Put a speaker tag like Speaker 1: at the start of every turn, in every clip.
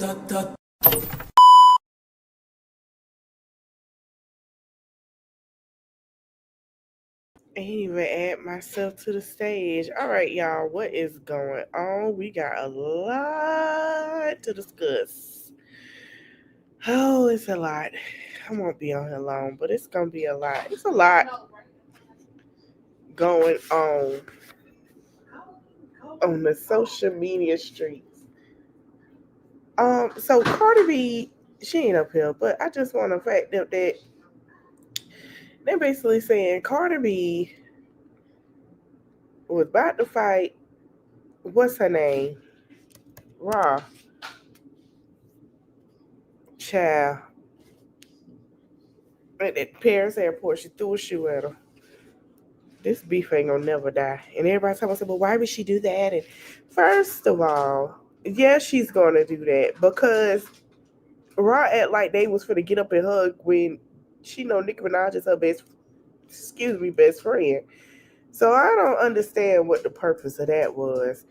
Speaker 1: ain't even add myself to the stage. All right, y'all, what is going on? We got a lot to discuss. Oh, it's a lot. I won't be on here long, but it's gonna be a lot. It's a lot going on the social media streets. So Cardi B, she ain't up here, but I just want to fact that they're basically saying Cardi B was about to fight. What's her name? Raw Child at that Paris airport. She threw a shoe at her. This beef ain't gonna never die. And everybody talking about, well, why would she do that? And first of all, yeah, she's gonna do that because Raw act like they was finna get up and hug when she know Nicki Minaj is her best friend. So I don't understand what the purpose of that was.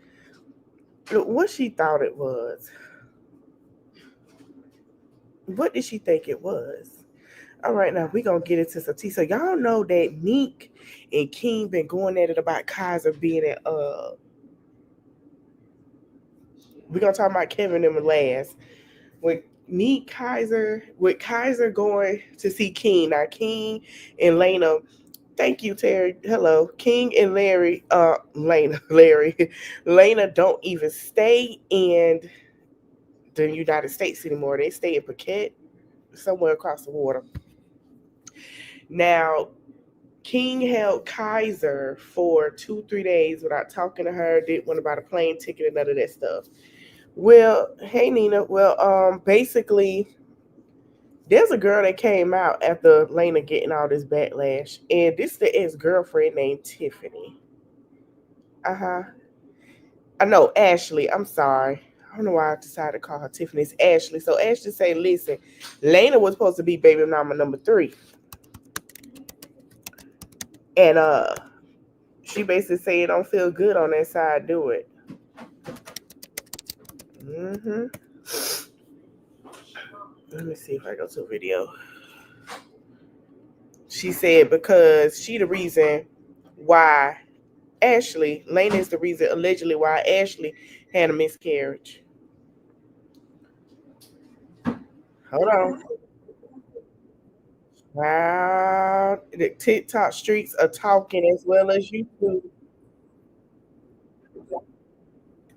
Speaker 1: What she thought it was. What did she think it was? All right, now we gonna get into some tea. So y'all know that Meek and King been going at it about Kaiser being at we gonna talk about Kevin and last. With Kaiser going to see King. Now King and Lena, thank you, Terry. Hello. King and Lena don't even stay in the United States anymore. They stay in Phuket, somewhere across the water. Now, King held Kaiser for 2, 3 days without talking to her, didn't want to buy the plane ticket and none of that stuff. Well, hey Nina. Well, basically, there's a girl that came out after Lena getting all this backlash, and this is the ex-girlfriend named Tiffany. Uh-huh. I know, Ashley. I'm sorry. I don't know why I decided to call her Tiffany. It's Ashley. So Ashley say, listen, Lena was supposed to be baby mama number 3. And she basically said it don't feel good on that side, do it. Mm-hmm. Let me see if I go to a video. She said because she the reason why Lena is the reason allegedly why Ashley had a miscarriage. Hold on. Wow. The TikTok streets are talking as well as YouTube.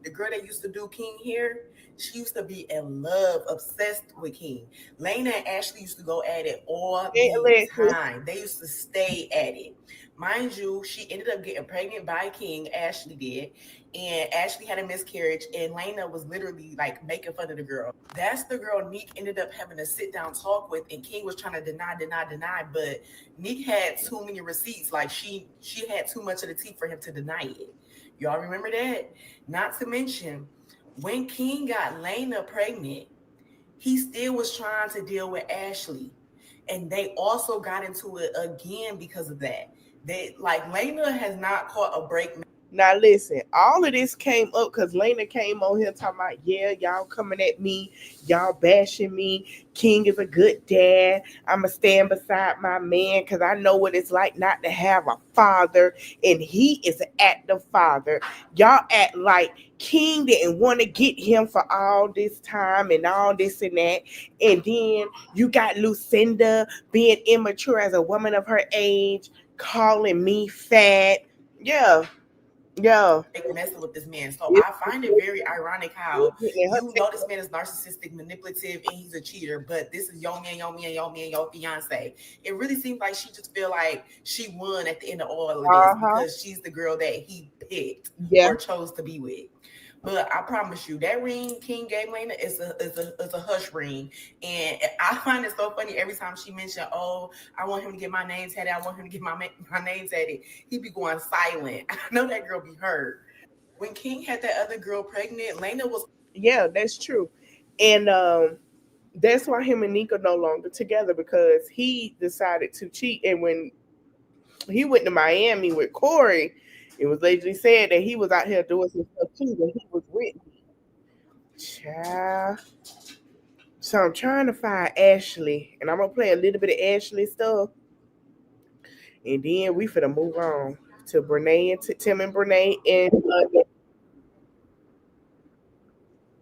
Speaker 2: The girl that used to do King here, she used to be in love, obsessed with King. Lena and Ashley used to go at it all
Speaker 1: Hey,
Speaker 2: the
Speaker 1: Alexis.
Speaker 2: time. They used to stay at it. Mind you, she ended up getting pregnant by King, Ashley did, and Ashley had a miscarriage, and Lena was literally like making fun of the girl. That's the girl Neek ended up having to sit down talk with, and King was trying to deny, but Neek had too many receipts. Like she had too much of the tea for him to deny it. Y'all remember that? Not to mention, when King got Lena pregnant, he still was trying to deal with Ashley. And they also got into it again because of that. They like Lena has not caught a break.
Speaker 1: Now listen, all of this came up because Lena came on here talking about, yeah, y'all coming at me, y'all bashing me. King is a good dad. I'ma stand beside my man because I know what it's like not to have a father, and he is an active father. Y'all act like King didn't want to get him for all this time and all this and that. And then you got Lucinda being immature as a woman of her age, calling me fat. Yeah. Yeah,
Speaker 2: Messing with this man. So
Speaker 1: it's
Speaker 2: I find it very ironic how
Speaker 1: getting her
Speaker 2: you know this man is narcissistic, manipulative, and he's a cheater, but this is your fiance. It really seems like she just feel like she won at the end of all of this
Speaker 1: uh-huh.
Speaker 2: because she's the girl that he picked
Speaker 1: Yeah,
Speaker 2: or chose to be with. But I promise you, that ring King gave Lena is a hush ring, and I find it so funny every time she mentioned, "Oh, I want him to get my name tatted. I want him to get my name tatted." He be going silent. I know that girl be hurt. When King had that other girl pregnant, Lena was
Speaker 1: yeah, that's true. And that's why him and Nika no longer together because he decided to cheat. And when he went to Miami with Corey, it was allegedly said that he was out here doing some stuff too, that he was with me. Child. So I'm trying to find Ashley, and I'm gonna play a little bit of Ashley stuff, and then we finna move on to Brene and Tim and Brene and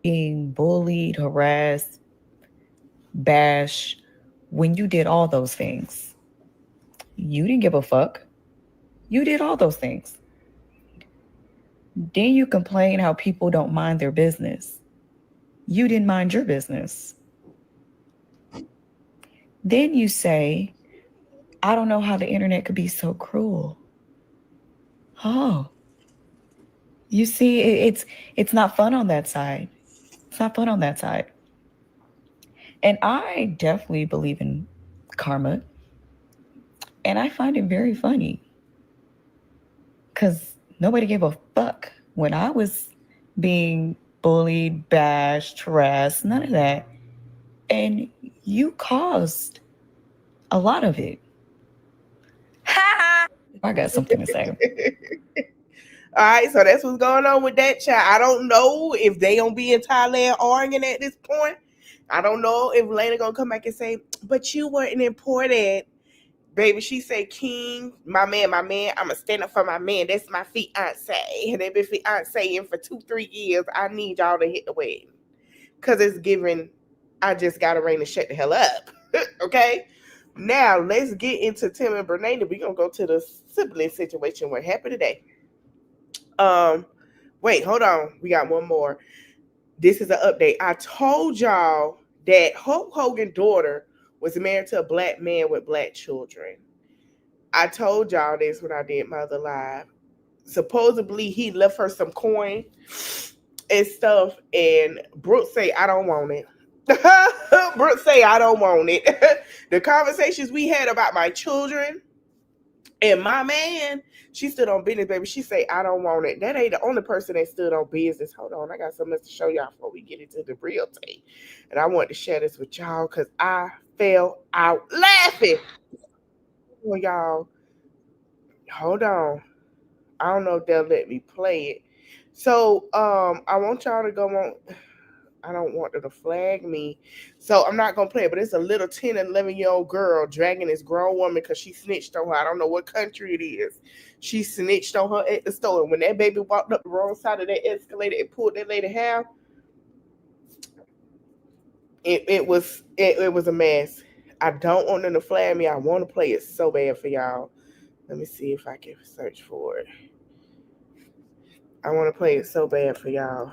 Speaker 3: Being bullied, harassed, bashed, when you did all those things, you didn't give a fuck. You did all those things. Then you complain how people don't mind their business. You didn't mind your business. Then you say, I don't know how the internet could be so cruel. Oh, you see, it's not fun on that side. It's not fun on that side. And I definitely believe in karma. And I find it very funny because nobody gave a fuck when I was being bullied, bashed, harassed, none of that. And you caused a lot of it. I got something to say.
Speaker 1: all right, so that's what's going on with that child. I don't know if they gonna be in Thailand arguing at this point. I don't know if Lena gonna come back and say, but you weren't important. Baby, she said, King, my man, I'ma stand up for my man. That's my fiance. And they been fiancéing for 2-3 years. I need y'all to hit the wedding. Cause it's giving, I just got to reign to shut the hell up. Okay? Now let's get into Tim and Brene. We're gonna go to the sibling situation. What happened today? Um, Wait, hold on. We got one more. This is an update. I told y'all that Hulk Hogan's daughter was married to a black man with black children. I told y'all this when I did my other live. Supposedly he left her some coin and stuff, and Brooke say I don't want it. Brooke say I don't want it. The conversations we had about my children and my man, she stood on business, baby. She say I don't want it. That ain't the only person that stood on business. Hold on, I got something else to show y'all before we get into the real thing. And I want to share this with y'all because I fell out laughing. Oh, y'all, hold on. I don't know if they'll let me play it. So I want y'all to go on. I don't want them to flag me. So I'm not gonna play it, but it's a little 10 and 11-year-old girl dragging this grown woman because she snitched on her. I don't know what country it is. She snitched on her at the store. And when that baby walked up the wrong side of that escalator and pulled that lady hair, it was a mess. I don't want them to flag me. I want to play it so bad for y'all. Let me see if I can search for it. I want to play it so bad for y'all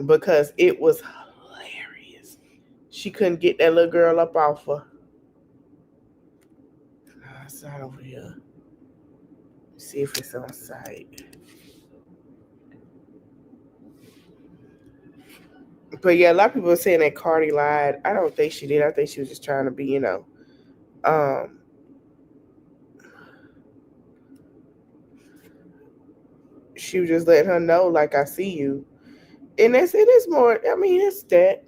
Speaker 1: because it was hilarious. She couldn't get that little girl up off her. It's not over here. Let's see if it's on site. But yeah, a lot of people are saying that Cardi lied. I don't think she did. I think she was just trying to be, um, she was just letting her know, like, I see you. And it is more, I mean, it's that.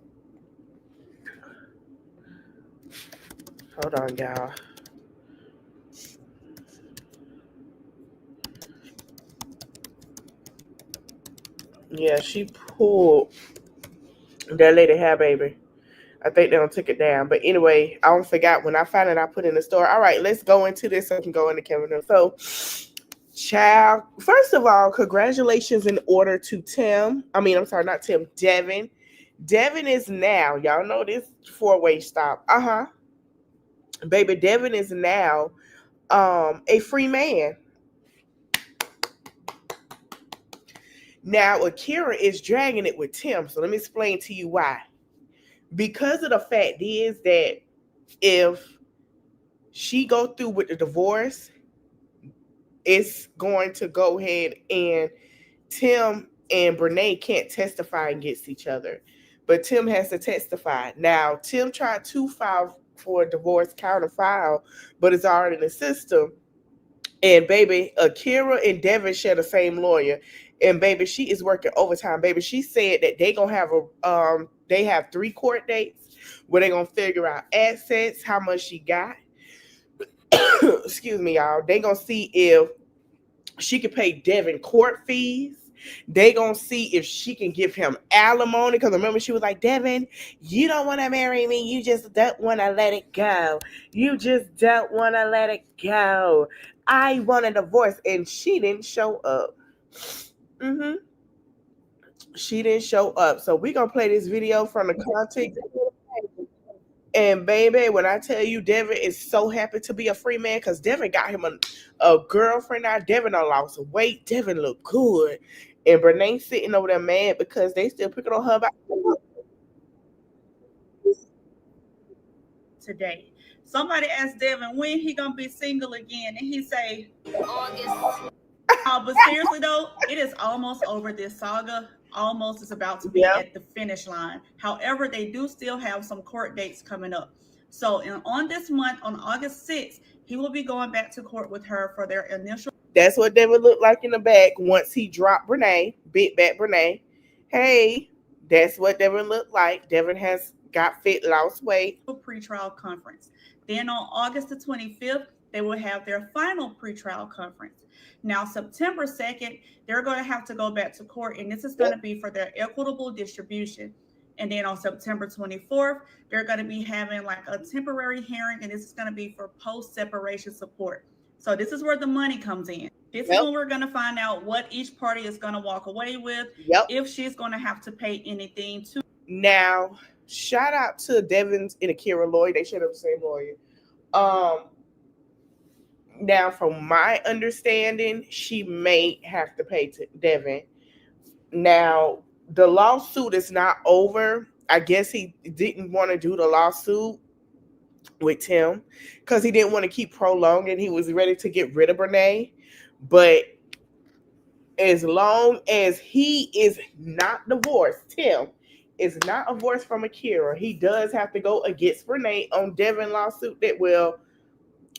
Speaker 1: Hold on, y'all. Yeah, she pulled that lady hair, baby. I think they don't took it down. But anyway, I almost forgot when I found it, I put it in the store. All right, let's go into this so I can go into Kevin. So, child, first of all, congratulations in order to Tim. I mean, I'm sorry, not Tim, Devon. Devon is now, y'all know this four-way stop. Baby, Devon is now a free man. Now, Akira is dragging it with Tim. So let me explain to you why. Because of the fact is that if she go through with the divorce, it's going to go ahead and Tim and Brene can't testify against each other. But Tim has to testify. Now, Tim tried to file for a divorce counter file, but it's already in the system. And baby, Akira and Devin share the same lawyer. And baby, she is working overtime. Baby, she said that they gonna have they have 3 court dates where they gonna figure out assets, how much she got. Excuse me, y'all. They gonna see if she could pay Devin court fees. They gonna see if she can give him alimony. Because remember, she was like, Devin, you don't want to marry me. You just don't want to let it go. You just don't want to let it go. I want a divorce. And she didn't show up. Mm-hmm. She didn't show up. So we gonna play this video from the context. And baby, when I tell you Devin is so happy to be a free man, because Devin got him a girlfriend now. Devin done lost weight. Devin look good. And Bnee sitting over there mad because they still picking on her about
Speaker 4: today. Somebody asked Devin when he gonna be single again, and he say August. But seriously though, it is almost over. This saga almost is about to be at the finish line. However, they do still have some court dates coming up. So on this month, on August 6th, he will be going back to court with her for their initial.
Speaker 1: That's what Devin looked like in the back once he dropped Bnee, big back Bnee. Hey, that's what Devin looked like. Devin has got fit, lost weight.
Speaker 4: Pretrial conference. Then on August the 25th, they will have their final pretrial conference. Now, September 2nd, they're going to have to go back to court, and this is going to be for their equitable distribution. And then on September 24th, they're going to be having like a temporary hearing, and this is going to be for post-separation support. So this is where the money comes in. This is when we're going to find out what each party is going to walk away with, if she's going to have to pay anything to.
Speaker 1: Now, shout out to Devin's and Akira lawyer. They should have the same lawyer. Now, from my understanding, she may have to pay to Devin. Now, the lawsuit is not over. I guess he didn't want to do the lawsuit with Tim because he didn't want to keep prolonging. He was ready to get rid of Bnee. But as long as he is not divorced, Tim is not divorced from Akira, he does have to go against Bnee on Devin lawsuit that will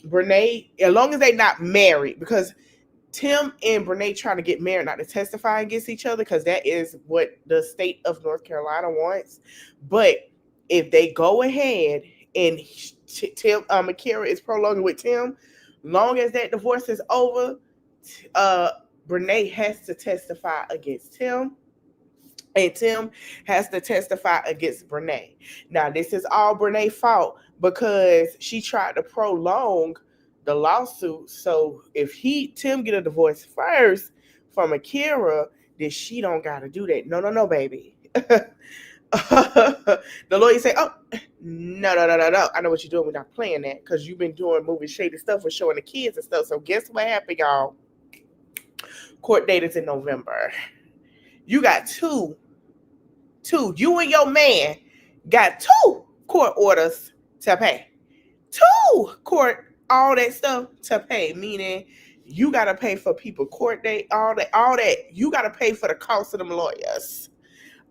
Speaker 1: Bnee, as long as they're not married, because Tim and Bnee trying to get married, not to testify against each other, because that is what the state of North Carolina wants. But if they go ahead and Tim, Akira is prolonging with Tim, long as that divorce is over, Bnee has to testify against Tim. And Tim has to testify against Bnee. Now, this is all Brene's fault because she tried to prolong the lawsuit. So if Tim get a divorce first from Akira, then she don't got to do that. No, baby. The lawyer say, oh, no. I know what you're doing. We're not playing that because you've been doing movie shady stuff with showing the kids and stuff. So guess what happened, y'all? Court date is in November. You got two. You and your man got 2 court orders to pay. 2 court, all that stuff to pay, meaning you got to pay for people court date, all that. You got to pay for the cost of them lawyers.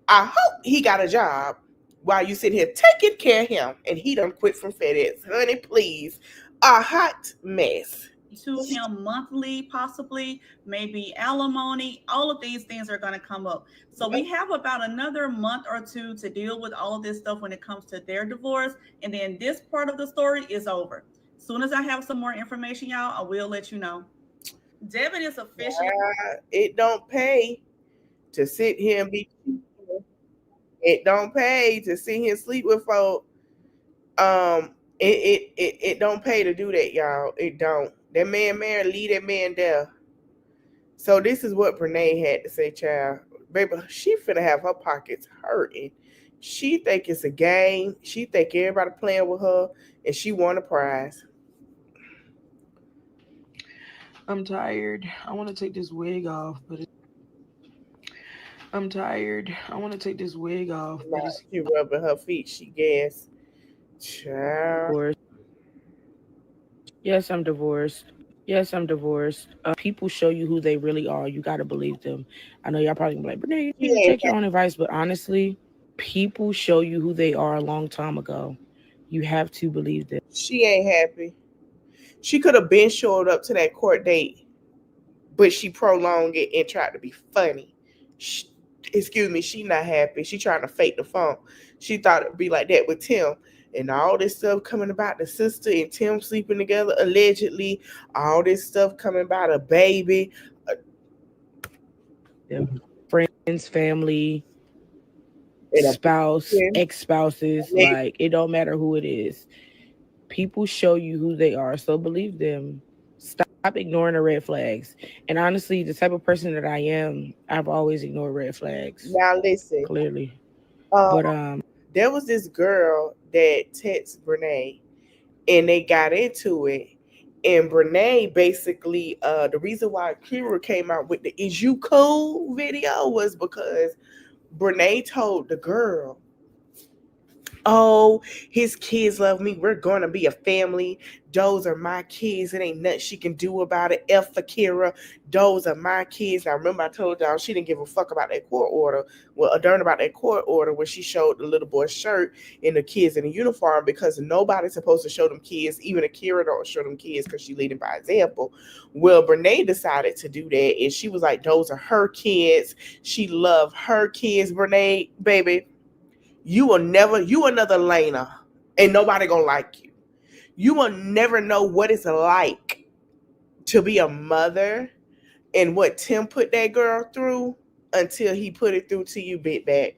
Speaker 1: I hope he got a job while you sit here taking care of him and he done quit from FedEx. Honey, please. A hot mess.
Speaker 4: To him monthly, possibly, maybe alimony. All of these things are going to come up. So we have about another month or 2 to deal with all of this stuff when it comes to their divorce. And then this part of the story is over. As soon as I have some more information, y'all, I will let you know. Devin is officially.
Speaker 1: It don't pay to sit here and be. It don't pay to sit here and sleep with folk. It don't pay to do that, y'all. It don't. That man married, leave that man there. So this is what Bnee had to say, child. Baby, she finna have her pockets hurting. She think it's a game. She think everybody playing with her, and she won a prize.
Speaker 5: I'm tired. I want to take this wig off, but I'm tired. I want to take this wig off, but it's
Speaker 1: she rubbing her feet. She gas. Child.
Speaker 5: Yes, I'm divorced. People show you who they really are. You got to believe them. I know y'all probably gonna be like, Bnee, you need to take your own advice. But honestly, people show you who they are a long time ago. You have to believe them.
Speaker 1: She ain't happy. She could have been showed up to that court date, but she prolonged it and tried to be funny. She not happy. She trying to fake the phone. She thought it'd be like that with Tim. And all this stuff coming about the sister and Tim sleeping together, allegedly. All this stuff coming about a baby.
Speaker 5: them. Friends, family,
Speaker 1: And a
Speaker 5: spouse,
Speaker 1: person,
Speaker 5: ex-spouses,
Speaker 1: they-
Speaker 5: like it don't matter who it is. People show you who they are, so believe them. Stop ignoring the red flags. And honestly, the type of person that I am, I've always ignored red flags.
Speaker 1: now listen.
Speaker 5: Clearly.
Speaker 1: Um,
Speaker 5: But
Speaker 1: there was this girl that texted Brene, and they got into it. And Brene basically, the reason why Kira came out with the "Is You Cool" video was because Brene told the girl, "Oh, his kids love me. We're going to be a family. Those are my kids. It ain't nothing she can do about it. F for Kira. Those are my kids." Now, remember, I told y'all she didn't give a fuck about that court order. Well, darn about that court order when she showed the little boy's shirt and the kids in the uniform, because nobody's supposed to show them kids. Even Akira don't show them kids because she leading by example. Well, Brene decided to do that, and she was like, "Those are her kids. She loved her kids." Brene, baby, you another Lena, and nobody gonna like you. You will never know what it's like to be a mother and what Tim put that girl through until he put it through to you, bit back.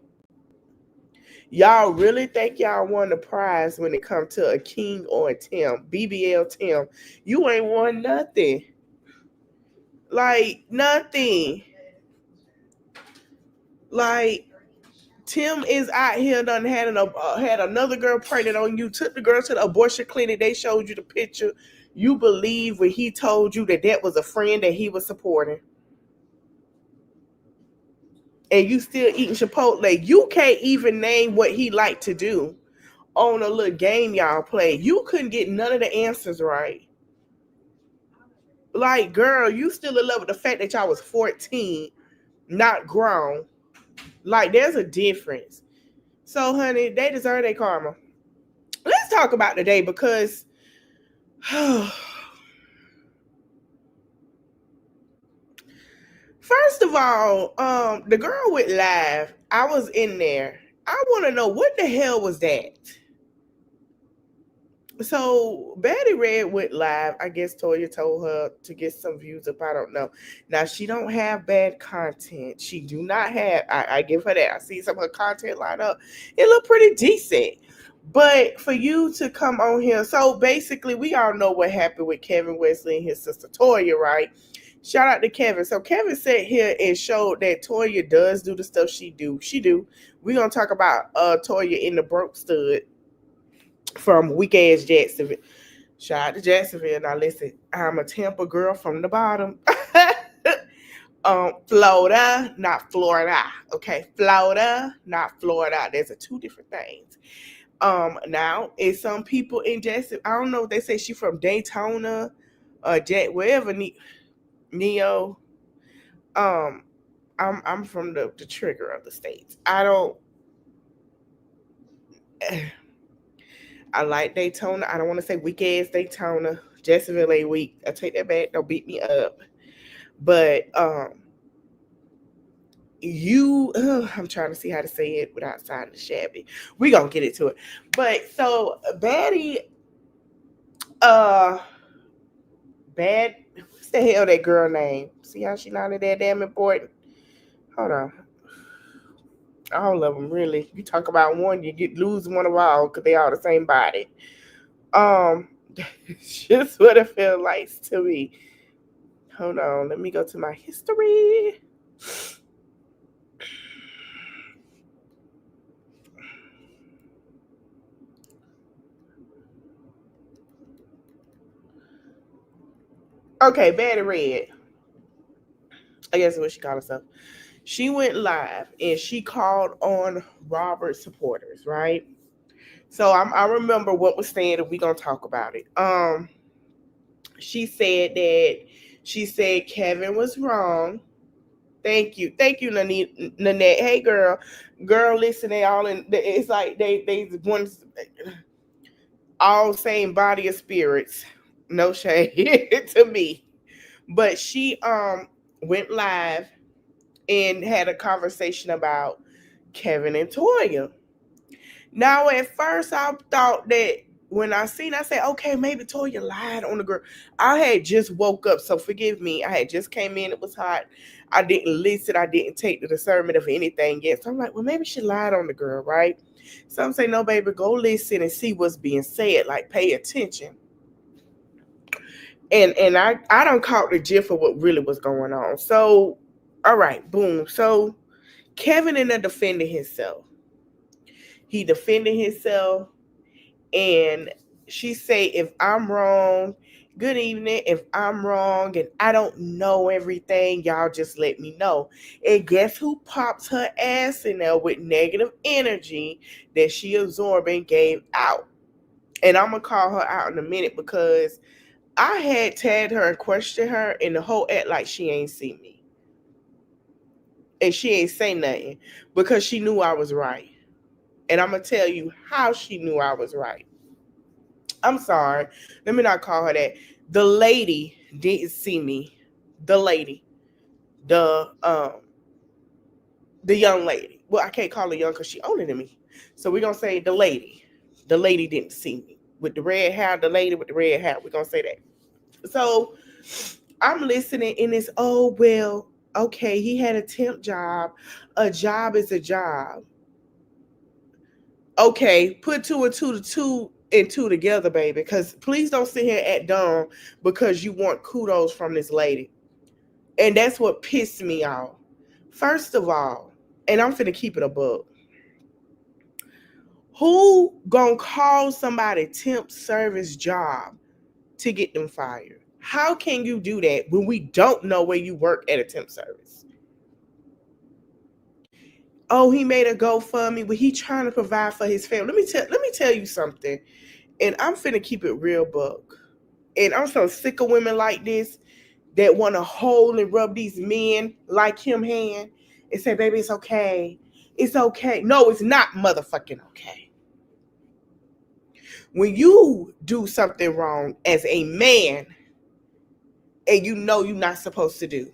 Speaker 1: Y'all really think y'all won the prize when it comes to a King or a Tim, BBL Tim. You ain't won nothing. Like nothing. Like Tim is out here done had another girl pregnant on you. Took the girl to the abortion clinic. They showed you the picture. You believe when he told you that that was a friend that he was supporting, and you still eating Chipotle. You can't even name what he liked to do on a little game y'all play. You couldn't get none of the answers right. Like, girl, you still in love with the fact that y'all was 14, not grown. Like, there's a difference. So, honey, they deserve their karma. Let's talk about today because first of all, the girl with live, I was in there. I want to know what the hell was that. So Betty Red went live. I guess Toya told her to get some views up. I don't know. Now she don't have bad content. She do not have. I give her that. I see some of her content line up. It look pretty decent. But for you to come on here, so basically we all know what happened with Kevin Wesley and his sister Toya, right? Shout out to Kevin. So Kevin sat here and showed that Toya does do the stuff she do. She do. We're gonna talk about Toya in the broke stud from weak ass Jacksonville. Shout out to Jacksonville. Now listen, I'm a Tampa girl from the bottom. Florida, not Florida. Okay, Florida, not Florida. There's a two different things. Now it's some people in Jacksonville. I don't know if they say she from Daytona or wherever Neo. Um, I'm from the trigger of the states. I don't. I like Daytona. I don't want to say weak ass Daytona. Jacksonville ain't weak. I take that back. Don't beat me up. But I'm trying to see how to say it without sounding shabby. We gonna get into it. But so Batty, bad. What's the hell that girl name? See how she not that damn important. Hold on. All of them really. You talk about one, you lose one of all because they all the same body. It's just what it feels like to me. Hold on, let me go to my history. Okay, Betty Red. I guess that's what she called herself. She went live and she called on Robert's supporters, right? So I remember what was said, and we're gonna talk about it. She said Kevin was wrong. Thank you, Nanette. Hey, girl, listen, they all in. It's like they one all same body of spirits. No shade to me, but she went live and had a conversation about Kevin and Toya. Now, at first, I thought that when I seen, I said, okay, maybe Toya lied on the girl. I had just woke up, so forgive me. I had just came in. It was hot. I didn't listen. I didn't take the discernment of anything yet. So I'm like, well, maybe she lied on the girl, right? Some say, no, baby, go listen and see what's being said. Like, pay attention. And I don't caught the gist of what really was going on. So, all right, boom. So Kevin ended up defending himself. He defended himself, and she say, if I'm wrong, good evening. If I'm wrong and I don't know everything, y'all just let me know. And guess who pops her ass in there with negative energy that she absorbed and gave out? And I'm gonna call her out in a minute because I had tagged her and questioned her, and the whole act like she ain't see me. And she ain't say nothing because she knew I was right. And I'm going to tell you how she knew I was right. I'm sorry. Let me not call her that. The lady didn't see me. The lady. The young lady. Well, I can't call her young because she's older than me. So we're going to say the lady. The lady didn't see me. With the red hair, the lady with the red hair. We're going to say that. So I'm listening, and it's, oh, well, okay, he had a temp job. A job is a job. Okay, put two and two together, baby. Because please don't sit here at dumb because you want kudos from this lady. And that's what pissed me off. First of all, and I'm finna keep it a buck. Who gonna call somebody temp service job to get them fired? How can you do that when we don't know where you work at a temp service? Oh, he made a GoFundMe, but he trying to provide for his family. Let me tell you something. And I'm finna keep it real, buck. And I'm so sick of women like this that want to hold and rub these men like him hand and say, baby, it's okay. It's okay. No, it's not motherfucking okay. When you do something wrong as a man and you know you're not supposed to do,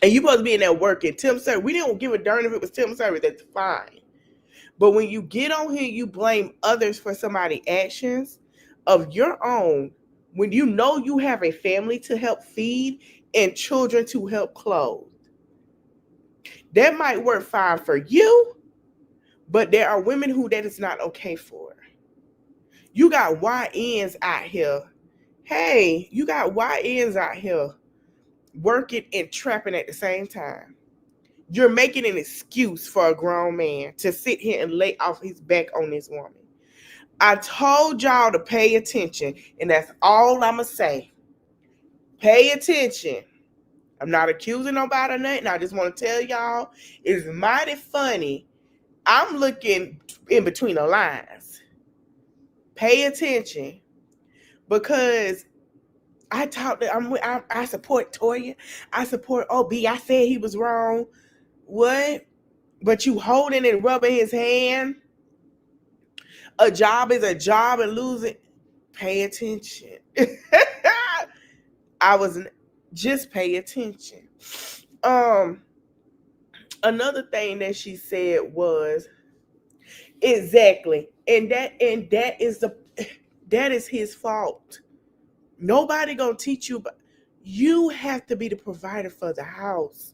Speaker 1: and you're supposed to be in there working, temp service, we don't give a darn if it was temp service, that's fine. But when you get on here, you blame others for somebody's actions of your own, when you know you have a family to help feed and children to help clothe. That might work fine for you, but there are women who that is not okay for. You got YNs out here. Hey, you got YNs out here working and trapping at the same time. You're making an excuse for a grown man to sit here and lay off his back on this woman. I told y'all to pay attention, and that's all I'ma say. Pay attention. I'm not accusing nobody or nothing. I just want to tell y'all it's mighty funny. I'm looking in between the lines. Pay attention because I support Toya. I support OB. I said he was wrong. What? But you holding and rubbing his hand. A job is a job, and losing. Pay attention. I was just pay attention. Another thing that she said was exactly, and that is his fault. Nobody gonna teach you, but you have to be the provider for the house.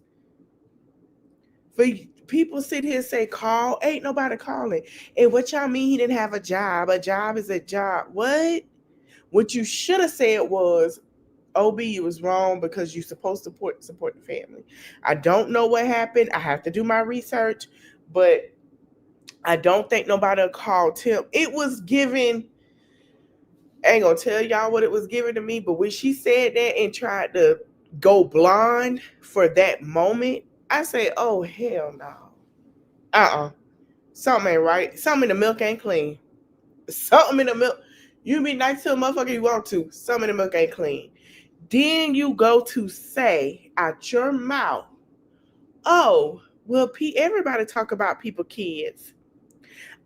Speaker 1: For people sit here and say call, ain't nobody calling. And what y'all mean he didn't have a job? A job is a job. What you should have said was, OB, you was wrong because you're supposed to support the family. I don't know what happened. I have to do my research, but I don't think nobody called Tim. It was given. I ain't gonna tell y'all what it was given to me, but when she said that and tried to go blonde for that moment, I say, oh hell no. Something ain't right. Something in the milk ain't clean. Something in the milk. You be nice to a motherfucker you want to. Something in the milk ain't clean. Then you go to say out your mouth, oh, well, everybody talk about people kids.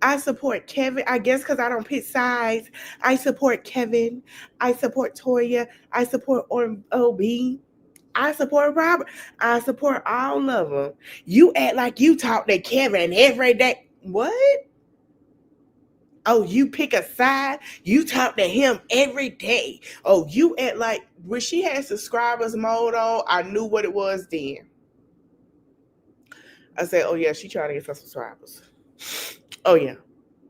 Speaker 1: I support Kevin. I guess because I don't pick sides. I support Kevin. I support Toya. I support OB. I support Robert. I support all of them. You act like you talk to Kevin every day. What? Oh, you pick a side. You talk to him every day. Oh, you at like when she had subscribers mode on, I knew what it was then. I said, oh yeah, she trying to get some subscribers. Oh yeah.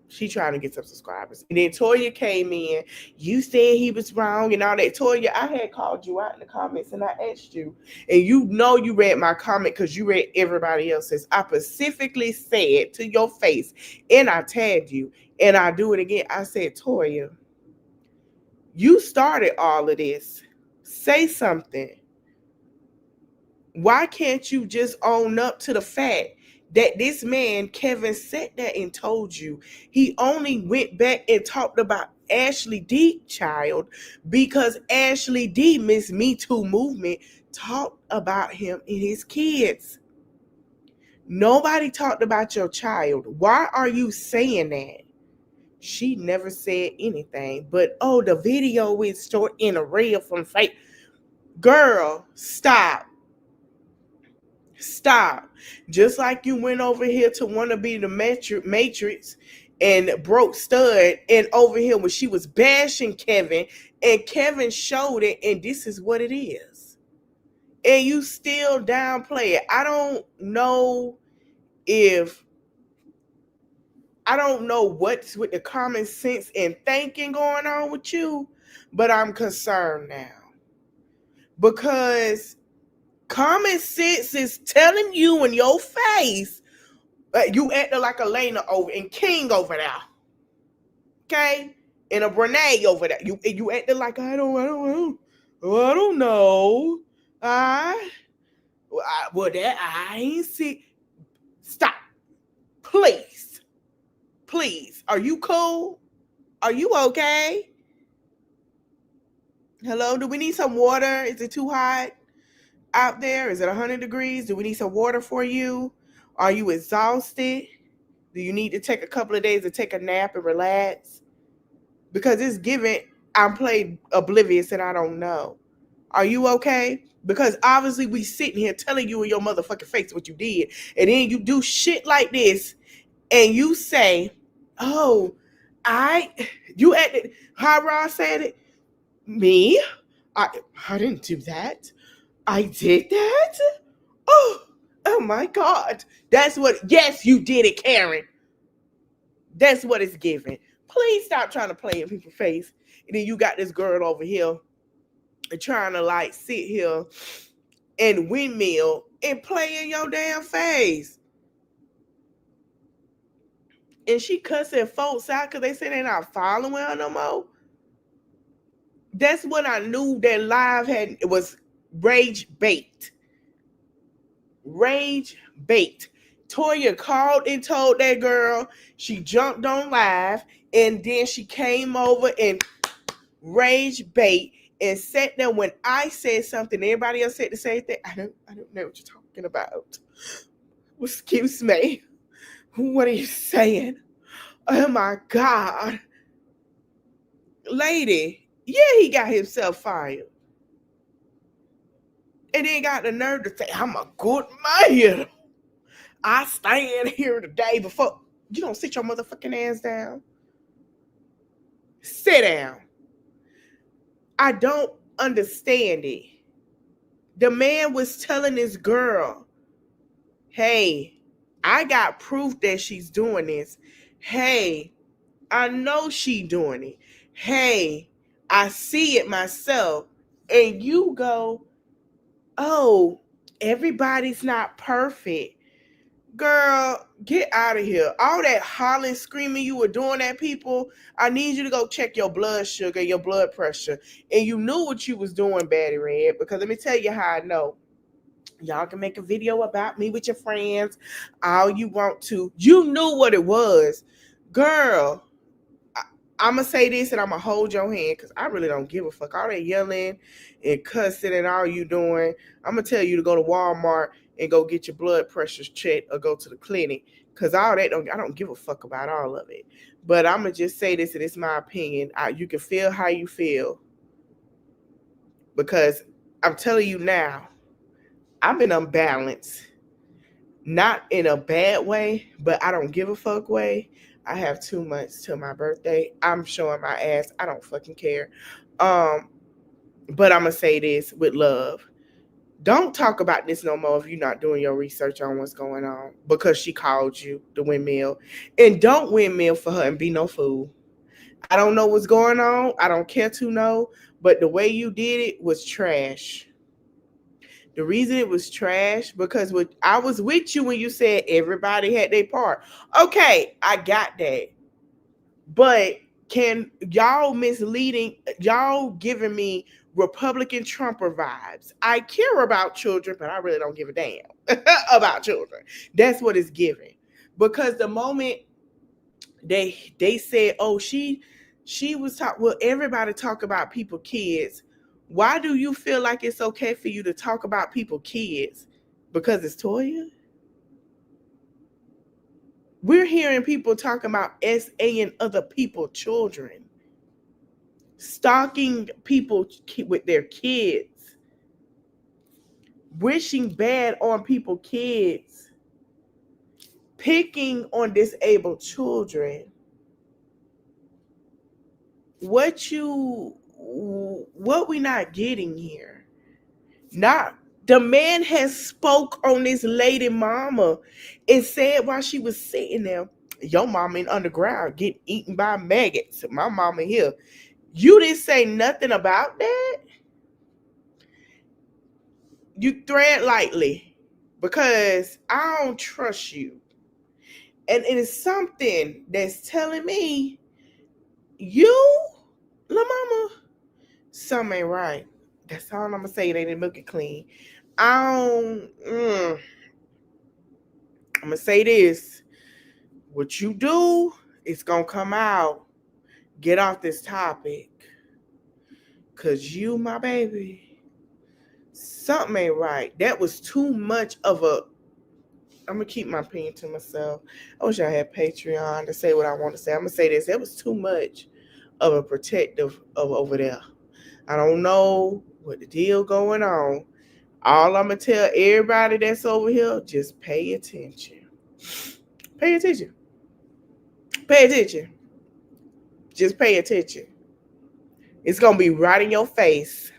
Speaker 1: She trying to get some subscribers. And then Toya came in. You said he was wrong and all that. Toya, I had called you out in the comments and I asked you. And you know you read my comment because you read everybody else's. I specifically said to your face, and I tagged you, and I do it again. I said, Toya, you started all of this. Say something. Why can't you just own up to the fact that this man, Kevin, sat there and told you he only went back and talked about Ashley D, child, because Ashley D, Miss Me Too movement, talked about him and his kids. Nobody talked about your child. Why are you saying that? She never said anything, but oh, the video is stored in a reel from fake. Girl, stop. Stop. Just like you went over here to want to be the Matrix and broke stud, and over here when she was bashing Kevin, and Kevin showed it, and this is what it is. And you still downplay it. I don't know what's with the common sense and thinking going on with you, but I'm concerned now. Because common sense is telling you in your face, you acting like a Lena over and King over there, okay, and a Bnee over there. You acting like I don't know. Well, that I ain't see. Stop, please. Are you cool? Are you okay? Hello, do we need some water? Is it too hot out there? Is it 100 degrees? Do we need some water for you? Are you exhausted? Do you need to take a couple of days to take a nap and relax? Because it's given I'm played oblivious and I don't know. Are you okay? Because obviously we sitting here telling you in your motherfucking face what you did. And then you do shit like this and you say, oh, you acted, how Ron said it? Me? I didn't do that. I did that? Oh my God. Yes, you did it, Karen. That's what it's giving. Please stop trying to play in people's face. And then you got this girl over here trying to like sit here and windmill and play in your damn face. And she cussing folks out because they say they're not following her no more. That's when I knew that live it was rage bait. Rage bait. Toya called and told that girl. She jumped on live and then she came over and rage bait and sat there when I said something. Everybody else said the same thing. I don't know what you're talking about. Excuse me. What are you saying? Oh my God. Lady, yeah, he got himself fired. And then got the nerve to say, I'm a good man. I stand here today before. You don't sit your motherfucking ass down. Sit down. I don't understand it. The man was telling this girl, hey, I got proof that she's doing this. Hey, I know she doing it. Hey, I see it myself. And you go, oh, everybody's not perfect. Girl, get out of here. All that hollering, screaming you were doing at people, I need you to go check your blood sugar, your blood pressure. And you knew what you was doing, Batty Red, because let me tell you how I know. Y'all can make a video about me with your friends all you want to. You knew what it was. Girl, I'm going to say this and I'm going to hold your hand because I really don't give a fuck. All that yelling and cussing and all you doing, I'm going to tell you to go to Walmart and go get your blood pressure checked or go to the clinic because all that, I don't give a fuck about all of it. But I'm going to just say this, and it's my opinion. You can feel how you feel because I'm telling you now, I've been unbalanced. Not in a bad way, but I don't give a fuck way. I have 2 months till my birthday. I'm showing my ass. I don't fucking care. But I'm gonna say this with love. Don't talk about this no more if you're not doing your research on what's going on because she called you the windmill. And don't windmill for her and be no fool. I don't know what's going on. I don't care to know. But the way you did it was trash. The reason it was trash because I was with you when you said everybody had their part. Okay, I got that. But can y'all misleading, y'all giving me Republican Trumper vibes. I care about children, but I really don't give a damn about children. That's what it's giving. Because the moment they said, oh, she was talk well, everybody talk about people kids. Why do you feel like it's okay for you to talk about people kids? Because it's Toya? We're hearing people talking about SA and other people children. Stalking people with their kids, wishing bad on people kids, picking on disabled children. What we not getting here? Not the man has spoke on this lady mama and said while she was sitting there, your mama in underground getting eaten by maggots. My mama here. You didn't say nothing about that. You thread lightly because I don't trust you. And it is something that's telling me, you, la mama, something ain't right. That's all I'm going to say. They didn't milk it clean. I'm going to say this. What you do, it's going to come out. Get off this topic. Because you, my baby, something ain't right. That was too much of a... I'm going to keep my opinion to myself. I wish I had Patreon to say what I want to say. I'm going to say this. That was too much of a protective of over there. I don't know what the deal going on. All I'm going to tell everybody that's over here, just pay attention. Pay attention. Pay attention. Just pay attention. It's going to be right in your face.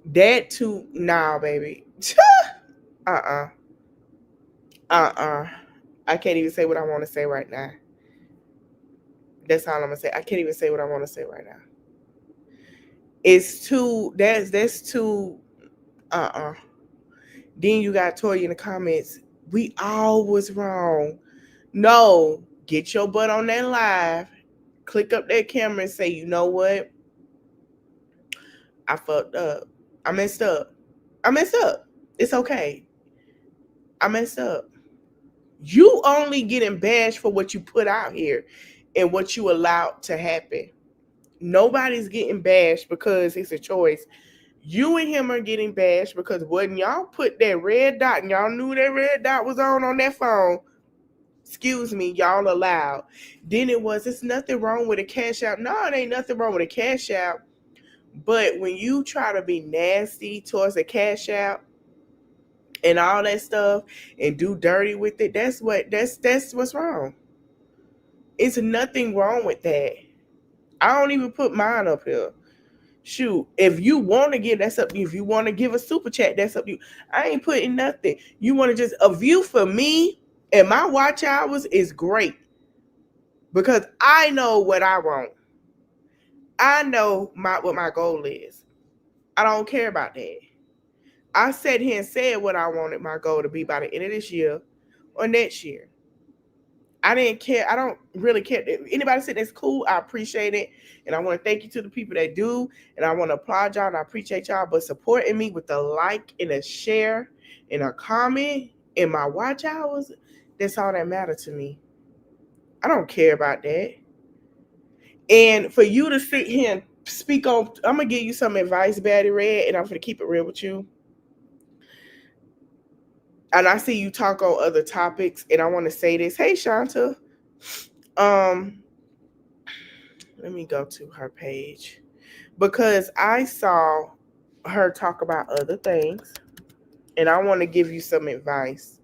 Speaker 1: That too, nah, baby. I can't even say what I want to say right now. That's all I'm gonna say. I can't even say what I want to say right now. It's too. That's too. Then you got Toya in the comments. We all was wrong. No, get your butt on that live. Click up that camera and say, you know what? I fucked up. I messed up. I messed up. It's okay. I messed up. You only getting bashed for what you put out here and what you allowed to happen. Nobody's getting bashed because it's a choice. You and him are getting bashed because when y'all put that red dot and y'all knew that red dot was on that phone, excuse me, y'all allowed. Then it's nothing wrong with a cash out. No, it ain't nothing wrong with a cash out. But when you try to be nasty towards a cash out and all that stuff and do dirty with it, that's what's wrong. It's nothing wrong with that. I don't even put mine up here. Shoot, if you want to give, that's up to you. If you want to give a super chat, that's up to you. I ain't putting nothing. You want to just, a view for me and my watch hours is great because I know what I want. I know what my goal is. I don't care about that. I sat here and said what I wanted my goal to be by the end of this year or next year. I didn't care. I don't really care. Anybody said that's cool, I appreciate it. And I want to thank you to the people that do. And I want to applaud y'all and I appreciate y'all. But supporting me with a like and a share and a comment in my watch hours, that's all that matters to me. I don't care about that. And for you to sit here and speak on, I'm going to give you some advice, Batty Red, and I'm going to keep it real with you. And I see you talk on other topics, and I want to say this. Hey, Shanta. Let me go to her page because I saw her talk about other things, and I want to give you some advice.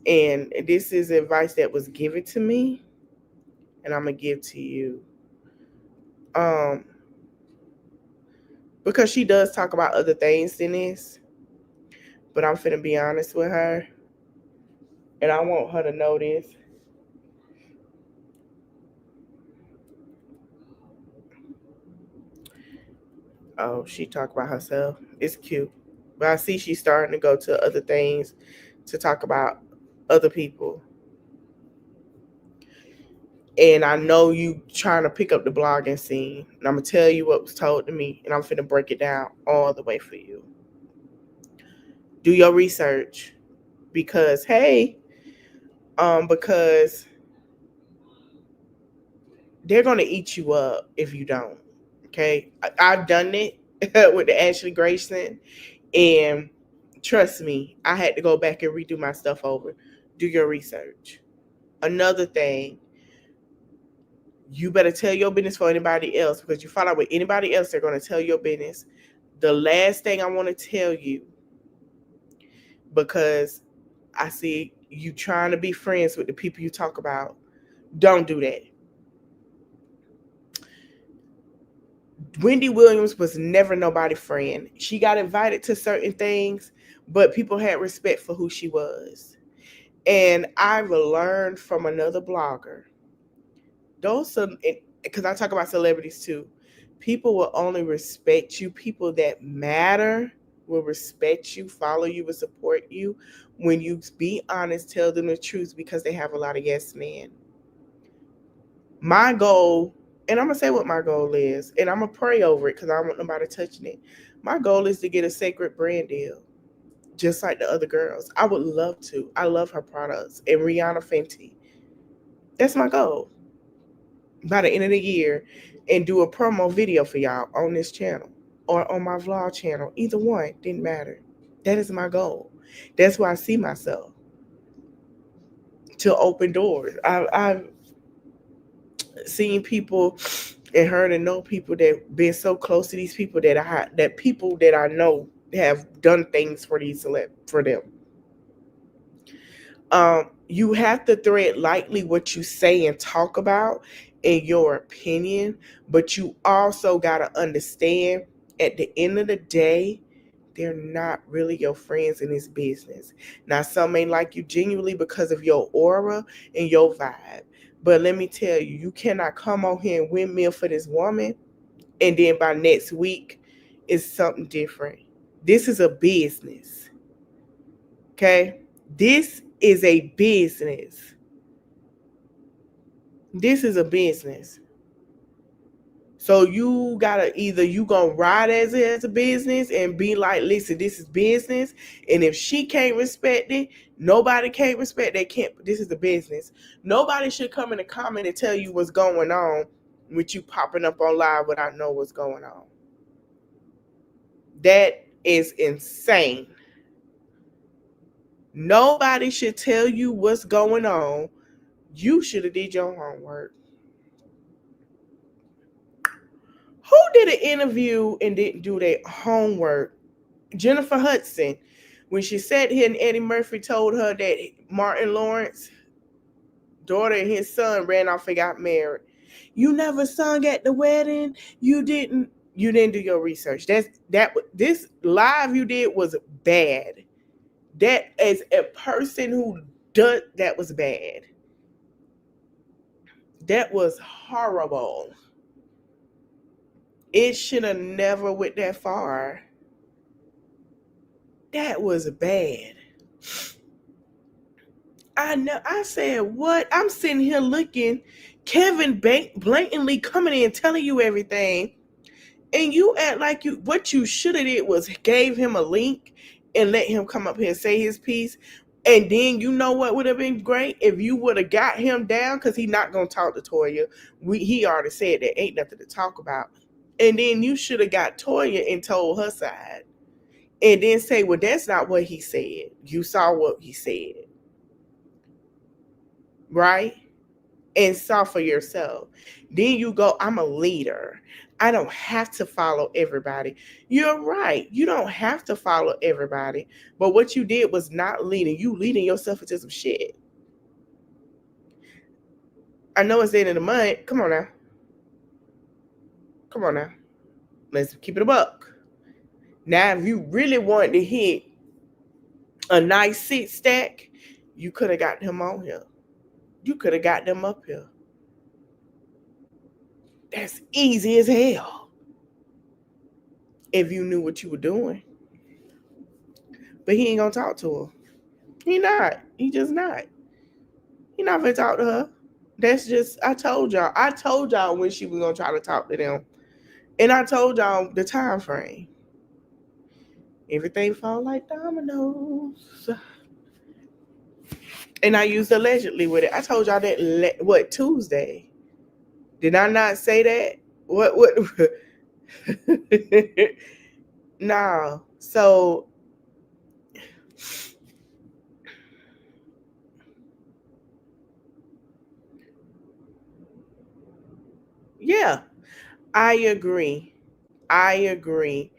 Speaker 1: And this is advice that was given to me, and I'm gonna give to you. Um, because she does talk about other things than this, but I'm finna be honest with her, and I want her to know this. Oh, she talk about herself. It's cute, but I see she's starting to go to other things to talk about other people. And I know you trying to pick up the blogging scene. And I'm gonna tell you what was told to me, and I'm finna break it down all the way for you. Do your research because because they're gonna eat you up if you don't. Okay, I've done it with the Ashley Grayson, and trust me, I had to go back and redo my stuff over. Do your research. Another thing, you better tell your business for anybody else because you find out with anybody else, they're going to tell your business. The last thing I want to tell you, because I see you trying to be friends with the people you talk about, don't do that. Wendy Williams was never nobody's friend. She got invited to certain things, but people had respect for who she was. And I've learned from another blogger, those because I talk about celebrities too. People will only respect you. People that matter will respect you, follow you, will support you when you be honest, tell them the truth because they have a lot of yes men. My goal, and I'm gonna say what my goal is, and I'm gonna pray over it because I don't want nobody touching it. My goal is to get a sacred brand deal, just like the other girls. I would love to. I love her products and Rihanna Fenty. That's my goal by the end of the year, and do a promo video for y'all on this channel or on my vlog channel. Either one, didn't matter. That is my goal. That's why I see myself to open doors. I've seen people and heard and know people that been so close to these people that people that I know have done things for for them. You have to thread lightly what you say and talk about in your opinion, but you also got to understand at the end of the day, they're not really your friends in this business. Now, some may like you genuinely because of your aura and your vibe, but let me tell you, you cannot come on here and windmill for this woman, and then by next week, it's something different. This is a business, okay? This is a business. This is a business. So you gotta either you gonna ride as a business and be like, listen, this is business, and if she can't respect it, nobody can't respect. They can't. This is a business. Nobody should come in the comment and tell you what's going on with you popping up on live without know what's going on. That is insane. Nobody should tell you what's going on. You should have did your homework. Who did an interview and didn't do their homework? Jennifer Hudson, when she sat here and Eddie Murphy told her that Martin Lawrence's daughter and his son ran off and got married. You never sung at the wedding. You didn't do your research. This live you did was bad. That as a person who does that was bad. That was horrible. It should have never went that far. That was bad. I know. I said, what? I'm sitting here looking. Kevin blatantly coming in telling you everything. And you act like what you should have did was gave him a link and let him come up here and say his piece. And then you know what would have been great? If you would have got him down, because he's not going to talk to Toya. He already said there ain't nothing to talk about. And then you should have got Toya and told her side. And then say, well, that's not what he said. You saw what he said. Right? and saw for yourself. Then you go, I'm a leader. I don't have to follow everybody. You're right. You don't have to follow everybody. But what you did was not leading. You leading yourself into some shit. I know it's the end of the month. Come on now. Come on now. Let's keep it a buck. Now, if you really want to hit a nice seat stack, you could have got them on here. You could have got them up here. That's easy as hell. If you knew what you were doing. But he ain't gonna talk to her. He not. He just not. He not gonna talk to her. That's just, I told y'all. I told y'all when she was gonna try to talk to them. And I told y'all the time frame. Everything fall like dominoes. And I used allegedly with it. I told y'all that, Tuesday? Did I not say that? What? Nah. So, yeah, I agree. I agree.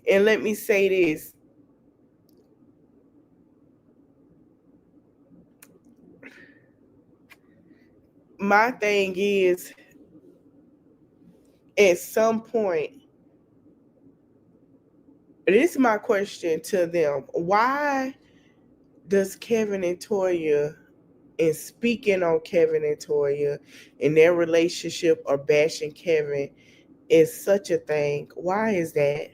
Speaker 1: And let me say this. My thing is, at some point, this is my question to them. Why does Kevin and Toya, and speaking on Kevin and Toya and their relationship or bashing Kevin is such a thing? Why is that?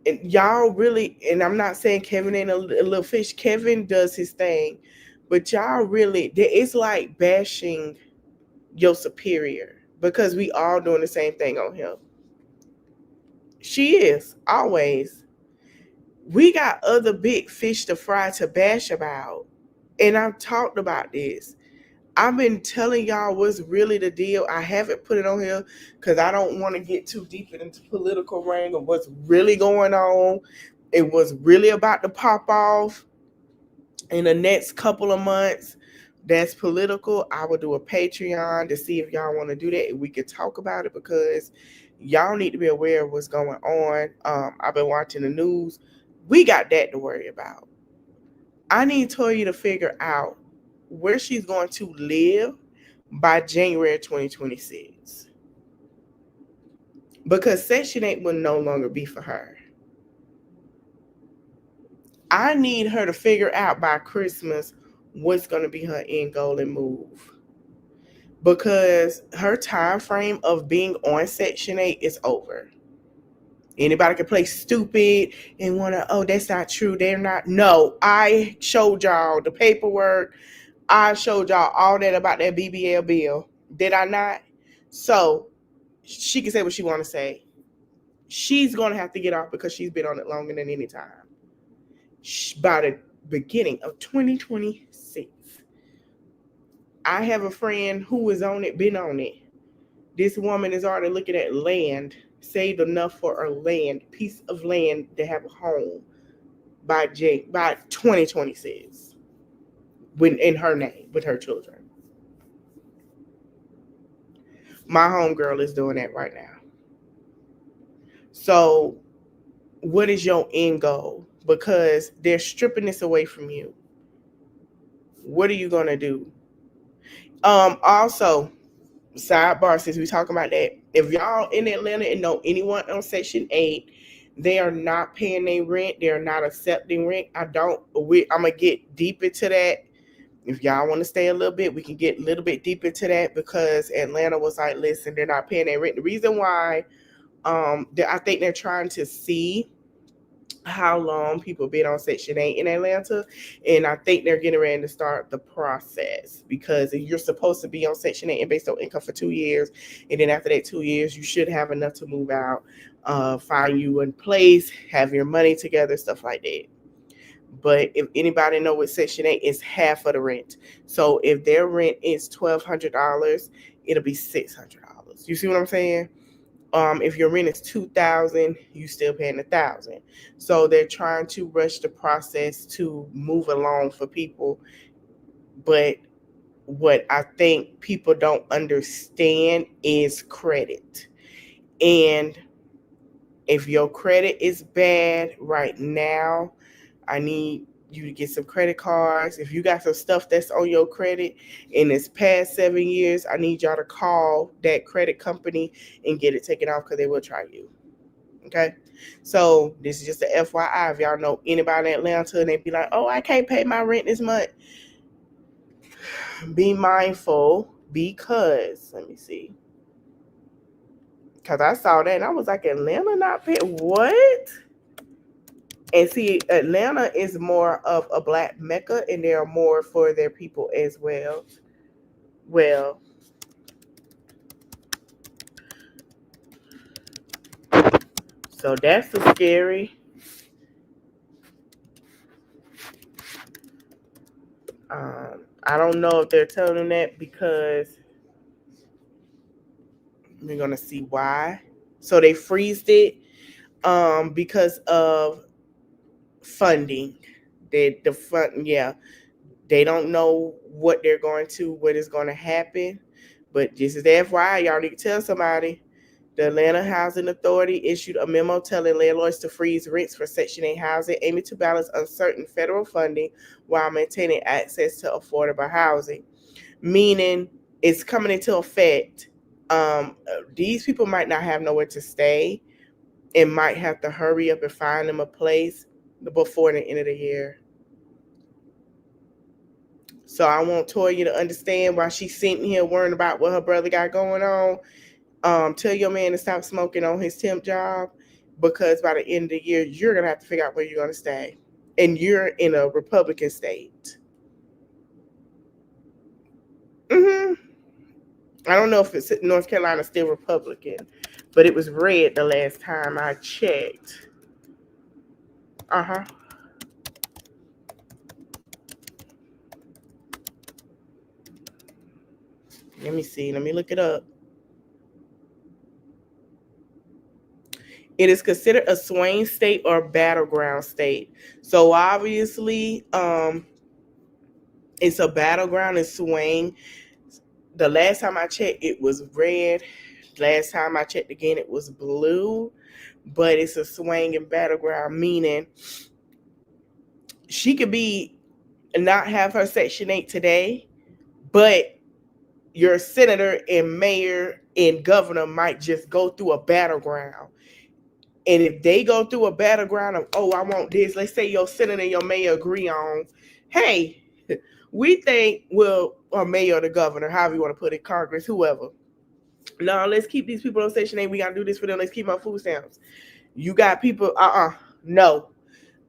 Speaker 1: And y'all really, and I'm not saying Kevin ain't a little fish. Kevin does his thing, but y'all really, it's like bashing your superior because we all doing the same thing on him. She is always. We got other big fish to fry to bash about, and I've talked about this. I've been telling y'all what's really the deal. I haven't put it on here because I don't want to get too deep into political ring of what's really going on. It was really about to pop off in the next couple of months. That's political. I will do a Patreon to see if y'all want to do that and we can talk about it because y'all need to be aware of what's going on. I've been watching the news. We got that to worry about. I need Toya to figure out where she's going to live by January 2026. Because Section 8 will no longer be for her. I need her to figure out by Christmas what's going to be her end goal and move. Because her time frame of being on Section 8 is over. Anybody can play stupid and want to, oh, that's not true. They're not. No, I showed y'all the paperwork. I showed y'all all that about that BBL bill. Did I not? So she can say what she want to say. She's going to have to get off because she's been on it longer than any time. By the beginning of 2026. I have a friend who was on it, been on it. This woman is already looking at land, saved enough for a piece of land to have a home by 2026. In her name, with her children. My homegirl is doing that right now. So, what is your end goal? Because they're stripping this away from you. What are you gonna do? Also, sidebar, since we talking about that, if y'all in Atlanta and know anyone on Section 8, they are not paying their rent. They are not accepting rent. I'm gonna get deep into that. If y'all want to stay a little bit, we can get a little bit deep into that because Atlanta was like, listen, they're not paying their rent. The reason why, I think they're trying to see how long people been on Section 8 in Atlanta, and I think they're getting ready to start the process because you're supposed to be on Section 8 and based on income for 2 years, and then after that 2 years, you should have enough to move out, find you in place, have your money together, stuff like that. But if anybody know what Section 8 is, half of the rent. So if their rent is $1,200, it'll be $600. You see what I'm saying? If your rent is $2,000, you still paying $1,000. So they're trying to rush the process to move along for people. But what I think people don't understand is credit. And if your credit is bad right now, I need you to get some credit cards. If you got some stuff that's on your credit in this past 7 years, I need y'all to call that credit company and get it taken off because they will try you. Okay? So this is just a FYI. If y'all know anybody in Atlanta and they be like, oh, I can't pay my rent this month, be mindful because, let me see. Because I saw that and I was like, Atlanta not paying? What? And see, Atlanta is more of a black mecca, and they're more for their people as well. Well, so that's the scary. I don't know if they're telling them that because we're gonna see why. So they freezed it because of funding. The fund, yeah, they don't know what is going to happen. But this is the FYI, y'all need to tell somebody. The Atlanta Housing Authority issued a memo telling landlords to freeze rents for Section 8 housing, aiming to balance uncertain federal funding while maintaining access to affordable housing. Meaning it's coming into effect. These people might not have nowhere to stay and might have to hurry up and find them a place before the end of the year. So I want Toya to understand why she's sitting here worrying about what her brother got going on. Tell your man to stop smoking on his temp job, because by the end of the year, you're going to have to figure out where you're going to stay. And you're in a Republican state. I don't know if it's North Carolina still Republican, but it was red the last time I checked. Let me see. Let me look it up. It is considered a swing state or battleground state. So obviously, it's a battleground and swing. The last time I checked, it was red. Last time I checked again, it was blue. But it's a swing and battleground, meaning she could be not have her Section 8 today, but your senator and mayor and governor might just go through a battleground. And if they go through a battleground of, oh, I want this, let's say your senator and your mayor agree on, hey, we think, well, or mayor or the governor, however you want to put it, Congress, whoever. No, let's keep these people on Section 8. We got to do this for them. Let's keep our food stamps. You got people, no.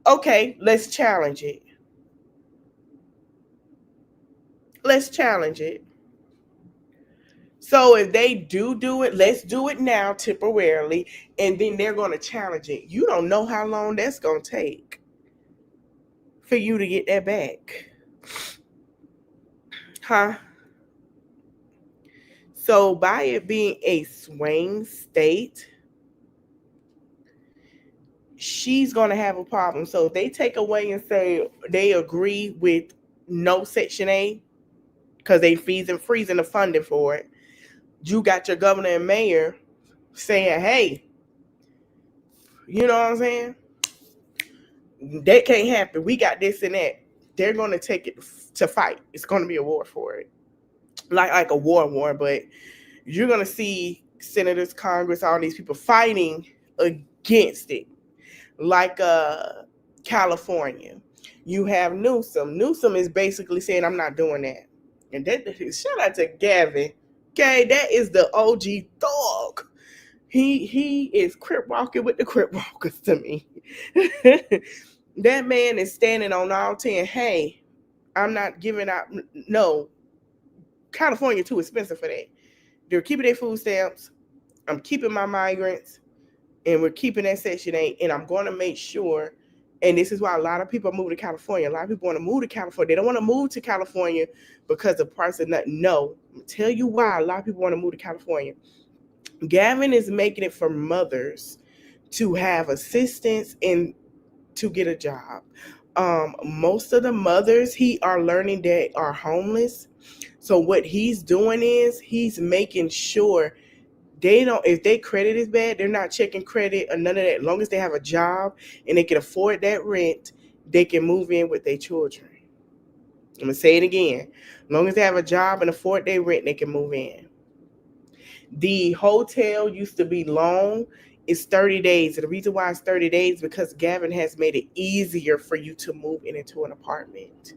Speaker 1: Okay, let's challenge it. Let's challenge it. So if they do it, let's do it now temporarily, and then they're going to challenge it. You don't know how long that's going to take for you to get that back. So by it being a swing state, she's going to have a problem. So if they take away and say they agree with no Section 8 because they freezing the funding for it, you got your governor and mayor saying, hey, you know what I'm saying? That can't happen. We got this and that. They're going to take it to fight. It's going to be a war for it. Like a war, but you're going to see senators, Congress, all these people fighting against it. Like California. You have Newsom. Newsom is basically saying, I'm not doing that. And that, shout out to Gavin. Okay, that is the OG thug. He is crip walking with the crip walkers to me. That man is standing on all 10. Hey, I'm not giving out. No, California too expensive for that. They're keeping their food stamps. I'm keeping my migrants, and we're keeping that Section 8. And I'm going to make sure. And this is why a lot of people are moving to California. A lot of people want to move to California. They don't want to move to California because the price of nothing. No, I'll tell you why a lot of people want to move to California. Gavin is making it for mothers to have assistance and to get a job. Most of the mothers he are learning that are homeless. So what he's doing is he's making sure they don't, if their credit is bad, they're not checking credit or none of that. As long as they have a job and they can afford that rent, they can move in with their children. I'm gonna say it again. As long as they have a job and afford their rent, they can move in. The hotel used to be long. It's 30 days. And the reason why it's 30 days is because Gavin has made it easier for you to move into an apartment.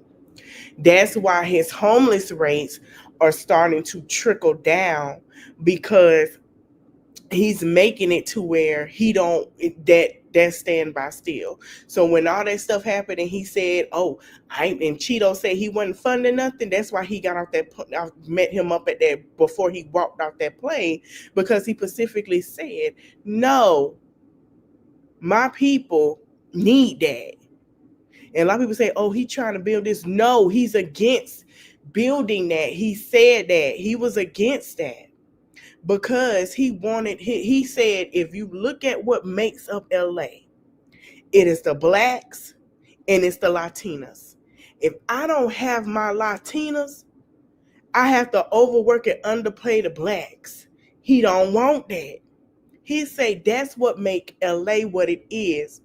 Speaker 1: That's why his homeless rates are starting to trickle down, because he's making it to where he don't that stand by still. So when all that stuff happened and he said, "Oh, and Cheeto said he wasn't funding nothing," that's why he got off that. I met him up at that before he walked off that plane, because he specifically said, "No, my people need that." And a lot of people say, "Oh, he trying to build this." No, he's against building that. He said that he was against that, because he said, if you look at what makes up LA, it is the blacks and it's the Latinas. If I don't have my Latinas, I have to overwork and underpay the blacks. He don't want that. He say that's what make LA what it is.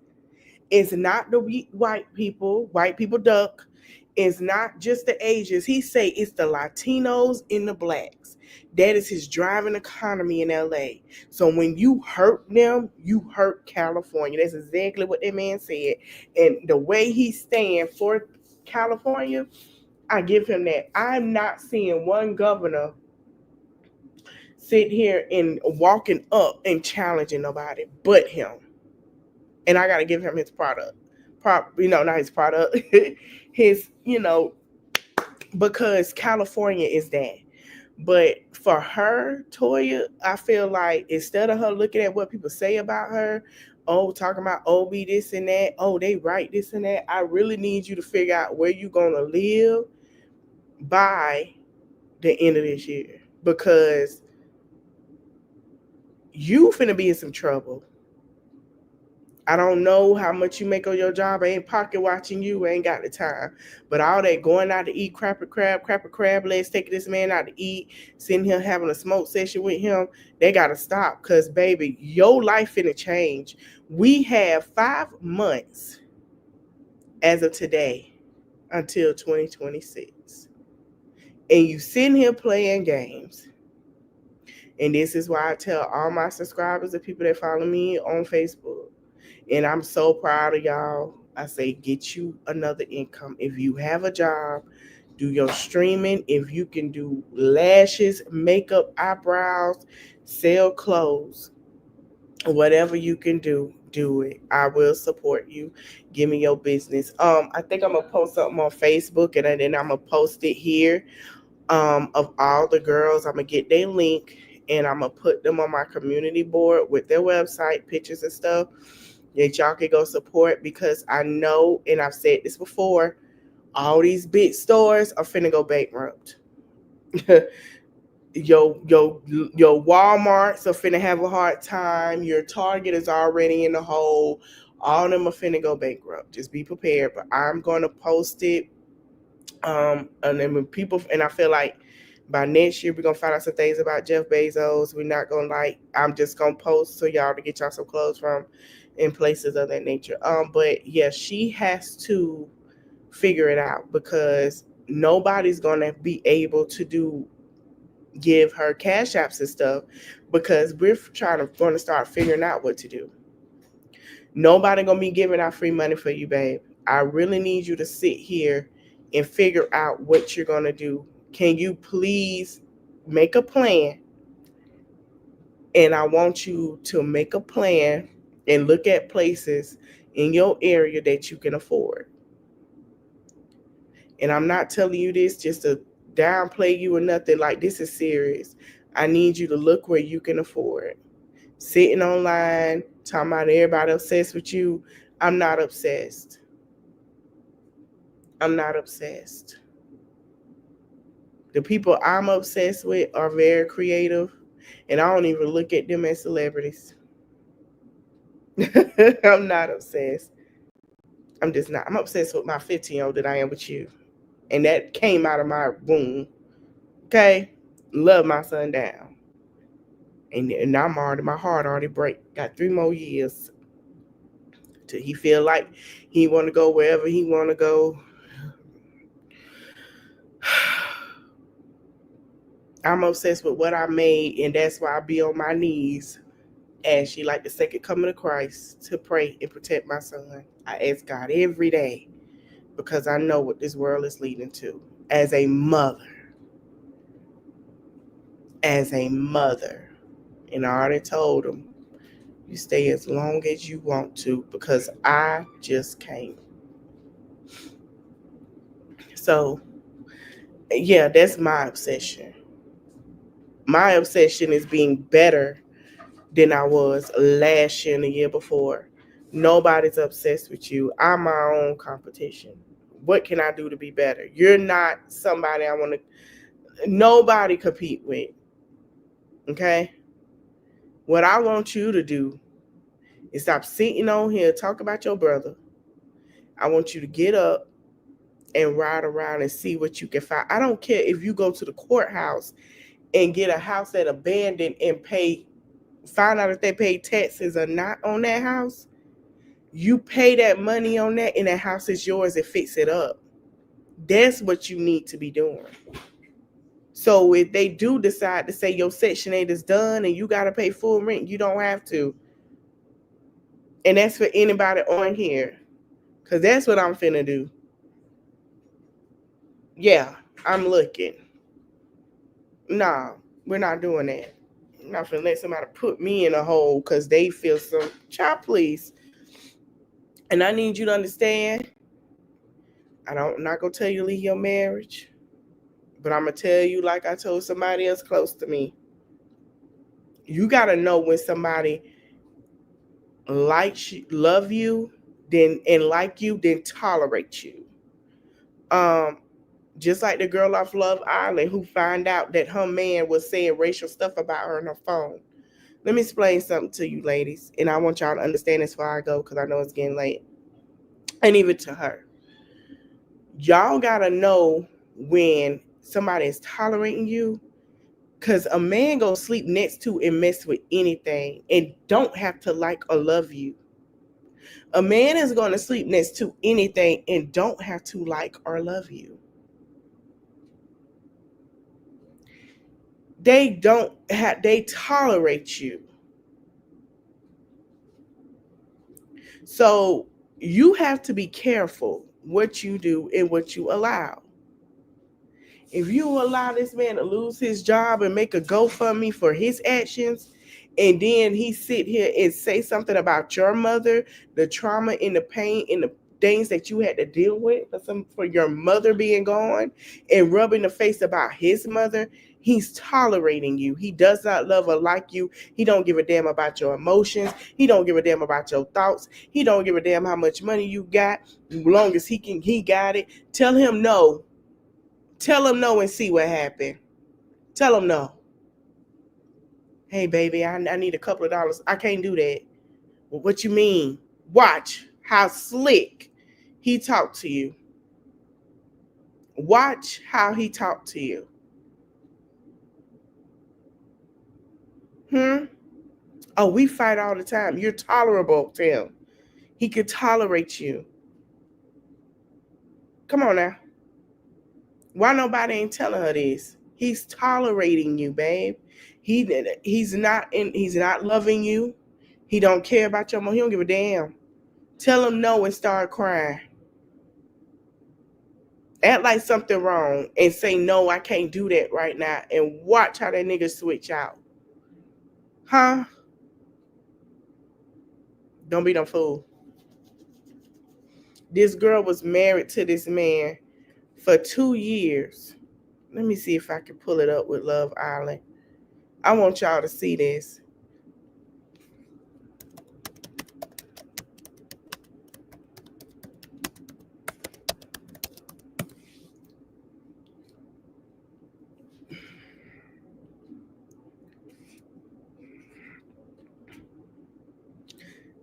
Speaker 1: It's not the white people. White people duck. It's not just the Asians. He say it's the Latinos and the blacks. That is his driving economy in LA. So when you hurt them, you hurt California. That's exactly what that man said. And the way he stand for California, I give him that. I'm not seeing one governor sit here and walking up and challenging nobody but him. And I gotta give him his product. Not his product, his, because California is that. But for her, Toya, I feel like instead of her looking at what people say about her, oh, talking about OB this and that, oh, they write this and that, I really need you to figure out where you're gonna live by the end of this year, because you finna be in some trouble. I don't know how much you make on your job. I ain't pocket watching you. I ain't got the time. But all that going out to eat crapper crab legs, taking this man out to eat, sitting here having a smoke session with him, they got to stop. Because, baby, your life finna change. We have 5 months as of today until 2026. And you sitting here playing games. And this is why I tell all my subscribers and people that follow me on Facebook, and I'm so proud of y'all. I say, get you another income. If you have a job, do your streaming. If you can do lashes, makeup, eyebrows, sell clothes, whatever you can do it. I will support you. Give me your business. I think I'm gonna post something on Facebook, and then I'm gonna post it here. Of all the girls, I'm gonna get their link, and I'm gonna put them on my community board with their website, pictures and stuff, that y'all can go support, because I know, and I've said this before, all these big stores are finna go bankrupt. Your Walmarts are finna have a hard time. Your Target is already in the hole. All of them are finna go bankrupt. Just be prepared. But I'm gonna post it. And then when people, and I feel like by next year we're gonna find out some things about Jeff Bezos. We're not gonna I'm just gonna post so y'all to get y'all some clothes from in places of that nature. But yeah, she has to figure it out, because nobody's gonna be able to give her cash apps and stuff, because we're going to start figuring out what to do. Nobody gonna be giving out free money for you, babe. I really need you to sit here and figure out what you're gonna do. Can you please make a plan? And I want you to make a plan and look at places in your area that you can afford. And I'm not telling you this just to downplay you or nothing. Like, this is serious. I need you to look where you can afford. Sitting online, talking about everybody obsessed with you. I'm not obsessed. I'm not obsessed. The people I'm obsessed with are very creative, and I don't even look at them as celebrities. I'm not obsessed. I'm just not. I'm obsessed with my 15-year-old that I am with you. And that came out of my womb. Okay? Love my son down. And I'm already, my heart already break. Got 3 more years till he feel like he want to go wherever he want to go. I'm obsessed with what I made, and that's why I be on my knees as she like the second coming of Christ to pray and protect my son. I ask God every day because I know what this world is leading to. As a mother, and I already told him, you stay as long as you want to because I just can't. So, yeah, that's my obsession. My obsession is being better than I was last year and the year before. Nobody's obsessed with you. I'm my own competition. What can I do to be better? You're not somebody I want to, nobody compete with. Okay? What I want you to do is stop sitting on here, talk about your brother. I want you to get up and ride around and see what you can find. I don't care if you go to the courthouse and get a house that abandoned and find out if they pay taxes or not on that house. You pay that money on that and that house is yours and fix it up. That's what you need to be doing. So if they do decide to say your Section 8 is done and you got to pay full rent, you don't have to. And that's for anybody on here. Because that's what I'm finna do. Yeah, I'm looking. Nah, we're not doing that. I'm not finna let somebody put me in a hole because they feel some. Child, please. And I need you to understand, I'm not going to tell you to leave your marriage. But I'm going to tell you like I told somebody else close to me. You got to know when somebody likes you, love you, and like you, then tolerate you. Just like the girl off Love Island who found out that her man was saying racial stuff about her on her phone. Let me explain something to you, ladies, and I want y'all to understand this before I go because I know it's getting late. And even to her. Y'all got to know when somebody is tolerating you. Because a man gonna sleep next to and mess with anything and don't have to like or love you. A man is gonna sleep next to anything and don't have to like or love you. They tolerate you. So you have to be careful what you do and what you allow. If you allow this man to lose his job and make a GoFundMe for his actions, and then he sit here and say something about your mother, the trauma and the pain and the things that you had to deal with for your mother being gone, and rubbing the face about his mother, he's tolerating you. He does not love or like you. He don't give a damn about your emotions. He don't give a damn about your thoughts. He don't give a damn how much money you got. As long as he got it. Tell him no. Tell him no and see what happened. Tell him no. Hey, baby, I need a couple of dollars. I can't do that. Well, what you mean? Watch how slick he talked to you. Watch how he talked to you. Oh, we fight all the time. You're tolerable to him. He could tolerate you. Come on now. Why nobody ain't telling her this? He's tolerating you, babe. He's not loving you. He don't care about your mom. He don't give a damn. Tell him no and start crying. Act like something wrong and say no, I can't do that right now, and watch how that nigga switch out. Huh? Don't be no fool. This girl was married to this man for 2 years. Let me see if I can pull it up with Love Island. I want y'all to see this.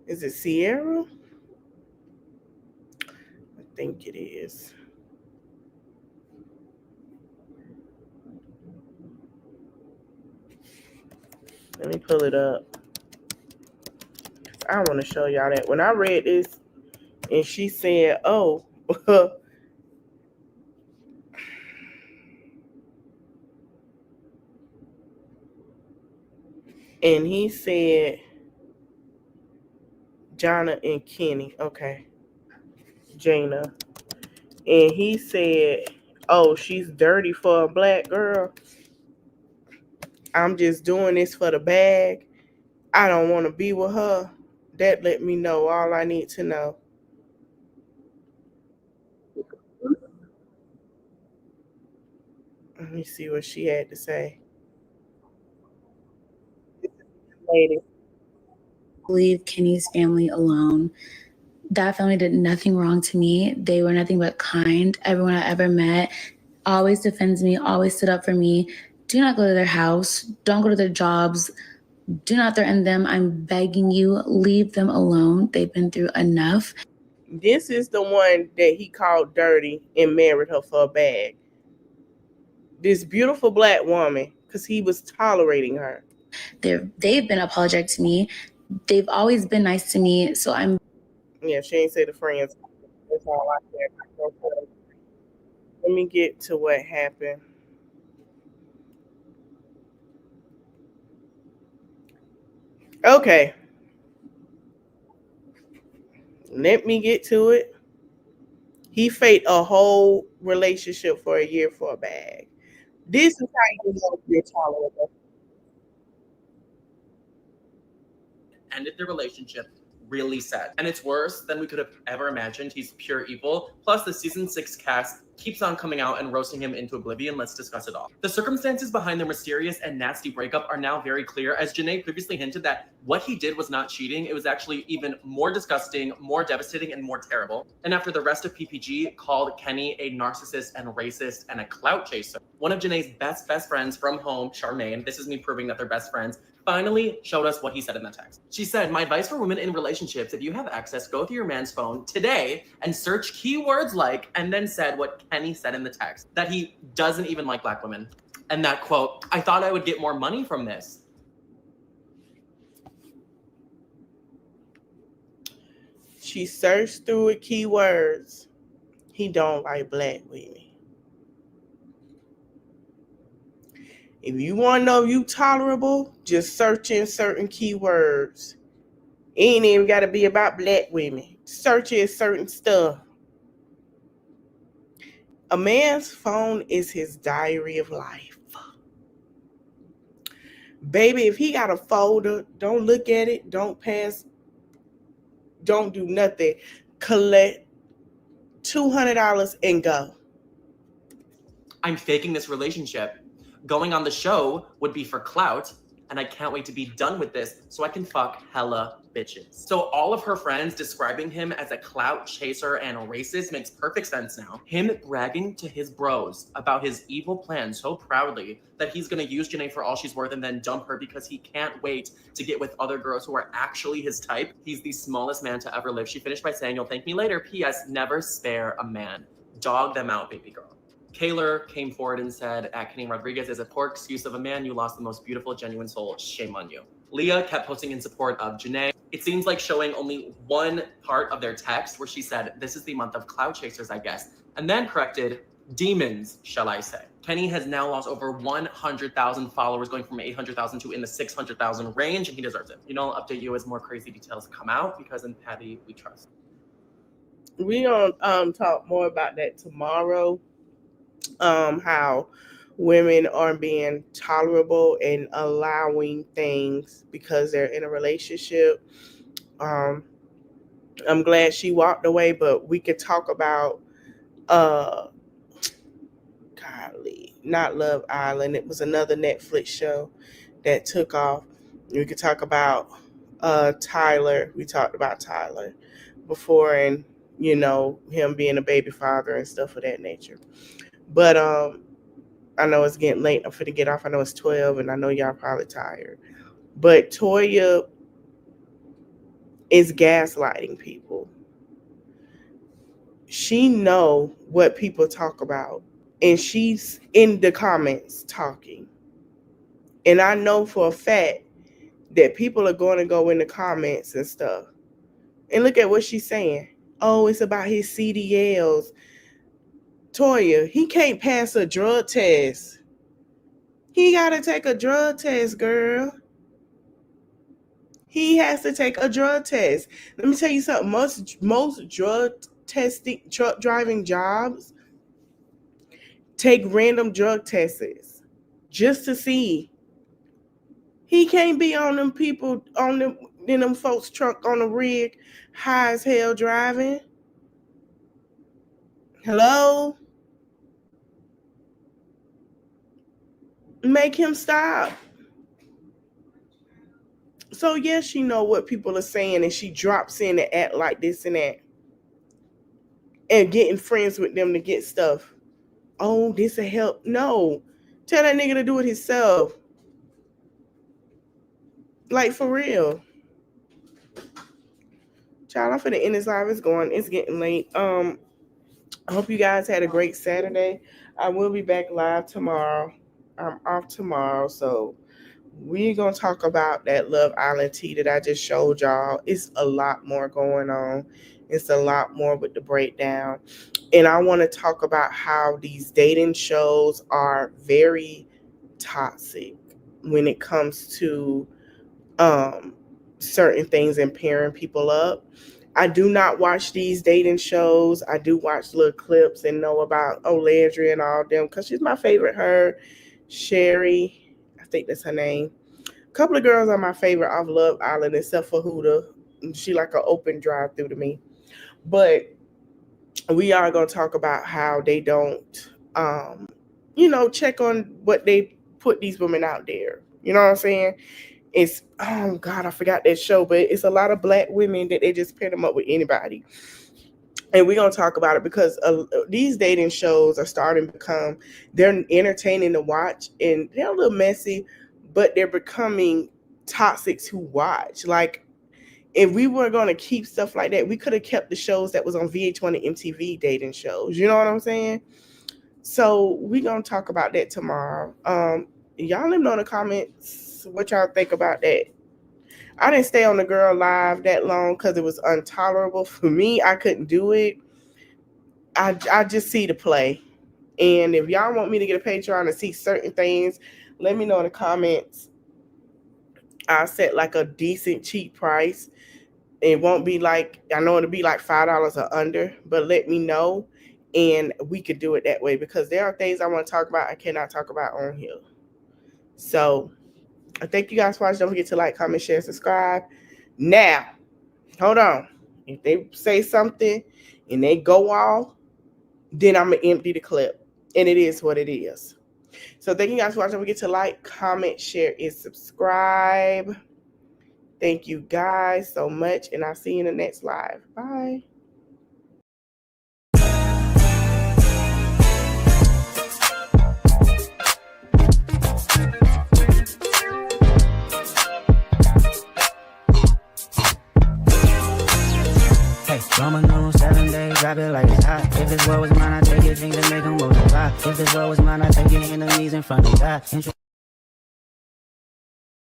Speaker 1: Is it Sierra? think it is. Let me pull it up. I want to show y'all that. When I read this and she said, oh, and he said, Jana and Kenny. Okay. Jana. And he said, oh, she's dirty for a black girl. I'm just doing this for the bag. I don't want to be with her. That let me know all I need to know. Let me see what she had to say. Lady.
Speaker 6: Leave Kenny's family alone. That family did nothing wrong to me. They were nothing but kind. Everyone I ever met always defends me, always stood up for me. Do not go to their house. Don't go to their jobs. Do not threaten them. I'm begging you, leave them alone. They've been through enough.
Speaker 1: This is the one that he called dirty and married her for a bag. This beautiful black woman, because he was tolerating her.
Speaker 6: They've been apologetic to me. They've always been nice to me. So I'm.
Speaker 1: Yeah, she ain't say the friends. That's all I said. Let me get to what happened. Okay. Let me get to it. He faked a whole relationship for a year for a bag. This is how you know you're tolerable.
Speaker 7: Ended the relationship really sad. And it's worse than we could have ever imagined. He's pure evil. Plus, the season 6 cast keeps on coming out and roasting him into oblivion. Let's discuss it all. The circumstances behind their mysterious and nasty breakup are now very clear, as Janae previously hinted that what he did was not cheating. It was actually even more disgusting, more devastating, and more terrible. And after the rest of PPG called Kenny a narcissist and racist and a clout chaser, one of Janae's best friends from home, Charmaine, this is me proving that they're best friends, finally showed us what he said in the text. She said, my advice for women in relationships, if you have access, go through your man's phone today and search keywords like, and then said what Kenny said in the text, that he doesn't even like black women. And that quote, I thought I would get more money from this.
Speaker 1: She searched through it keywords. He don't like black women. If you want to know if you tolerable, just search in certain keywords. It ain't even got to be about black women. Search in certain stuff. A man's phone is his diary of life. Baby, if he got a folder, don't look at it. Don't pass. Don't do nothing. Collect $200 and go.
Speaker 7: I'm faking this relationship. Going on the show would be for clout, and I can't wait to be done with this so I can fuck hella bitches. So all of her friends describing him as a clout chaser and racist makes perfect sense now. Him bragging to his bros about his evil plan so proudly that he's gonna use Janae for all she's worth and then dump her because he can't wait to get with other girls who are actually his type. He's the smallest man to ever live. She finished by saying, you'll thank me later. P.S. Never spare a man. Dog them out, baby girl. Kaylor came forward and said, at Kenny Rodriguez is a poor excuse of a man. You lost the most beautiful, genuine soul. Shame on you. Leah kept posting in support of Janae. It seems like showing only one part of their text where she said, this is the month of cloud chasers, I guess. And then corrected, demons, shall I say. Kenny has now lost over 100,000 followers, going from 800,000 to in the 600,000 range, and he deserves it. You know, I'll update you as more crazy details come out, because in Patty, we trust.
Speaker 1: We gonna talk more about that tomorrow. How women are being tolerable and allowing things because they're in a relationship. I'm glad she walked away, but we could talk about golly, not Love Island. It was another Netflix show that took off. We could talk about Tyler. We talked about Tyler before, and you know, him being a baby father and stuff of that nature. But I know it's getting late. I'm finna get off. I know it's 12 and I know y'all probably tired. But Toya is gaslighting people. she know what people talk about, and she's in the comments talking. And I know for a fact that people are going to go in the comments and stuff. And look at what she's saying. Oh, it's about his CDLs. Toya, he can't pass a drug test. He got to take a drug test, girl. He has to take a drug test. Let me tell you something. Most drug testing, truck driving jobs take random drug tests just to see. He can't be on them people, on them, in them folks' truck on the rig, high as hell driving. Hello? Make him stop. So yes, she know what people are saying, and she drops in and act like this and that, and getting friends with them to get stuff. Oh, this will help. No, tell that nigga to do it himself. Like, for real. Child, I'm finna end this live. It's getting late. I hope you guys had a great Saturday. I will be back live tomorrow. I'm off tomorrow, so we're gonna talk about that Love Island tea that I just showed y'all. It's a lot more going on. It's a lot more with the breakdown. And I want to talk about how these dating shows are very toxic when it comes to certain things and pairing people up. I do not watch these dating shows. I do watch little clips and know about Olandria and all them because she's my favorite. Her, Sherry, I think that's her name. A couple of girls are my favorite off Love Island except for Huda. She like an open drive through to me. But we are going to talk about how they don't, check on what they put these women out there. You know what I'm saying? It's, oh God, I forgot that show, but it's a lot of black women that they just pair them up with anybody. And we're going to talk about it because these dating shows are starting to become, they're entertaining to watch and they're a little messy, but they're becoming toxic to watch. Like, if we were going to keep stuff like that, we could have kept the shows that was on VH1 and MTV dating shows. You know what I'm saying? So we're going to talk about that tomorrow. Y'all let me know in the comments what y'all think about that. I didn't stay on the girl live that long because it was intolerable for me. I couldn't do it. I just see the play. And if y'all want me to get a Patreon and see certain things, let me know in the comments. I'll set like a decent cheap price. It won't be like, I know it'll be like $5 or under, but let me know and we could do it that way because there are things I want to talk about I cannot talk about on here. So I thank you guys for watching. Don't forget to like, comment, share, subscribe. Now, hold on. If they say something and they go off, then I'm going to empty the clip. And it is what it is. So thank you guys for watching. Don't forget to like, comment, share, and subscribe. Thank you guys so much. And I'll see you in the next live. Bye.
Speaker 8: Roman on 7 days, drop it like it's hot. If this world was mine, I take it, things that make them multiply. If this world was mine, I take your enemies in front of God.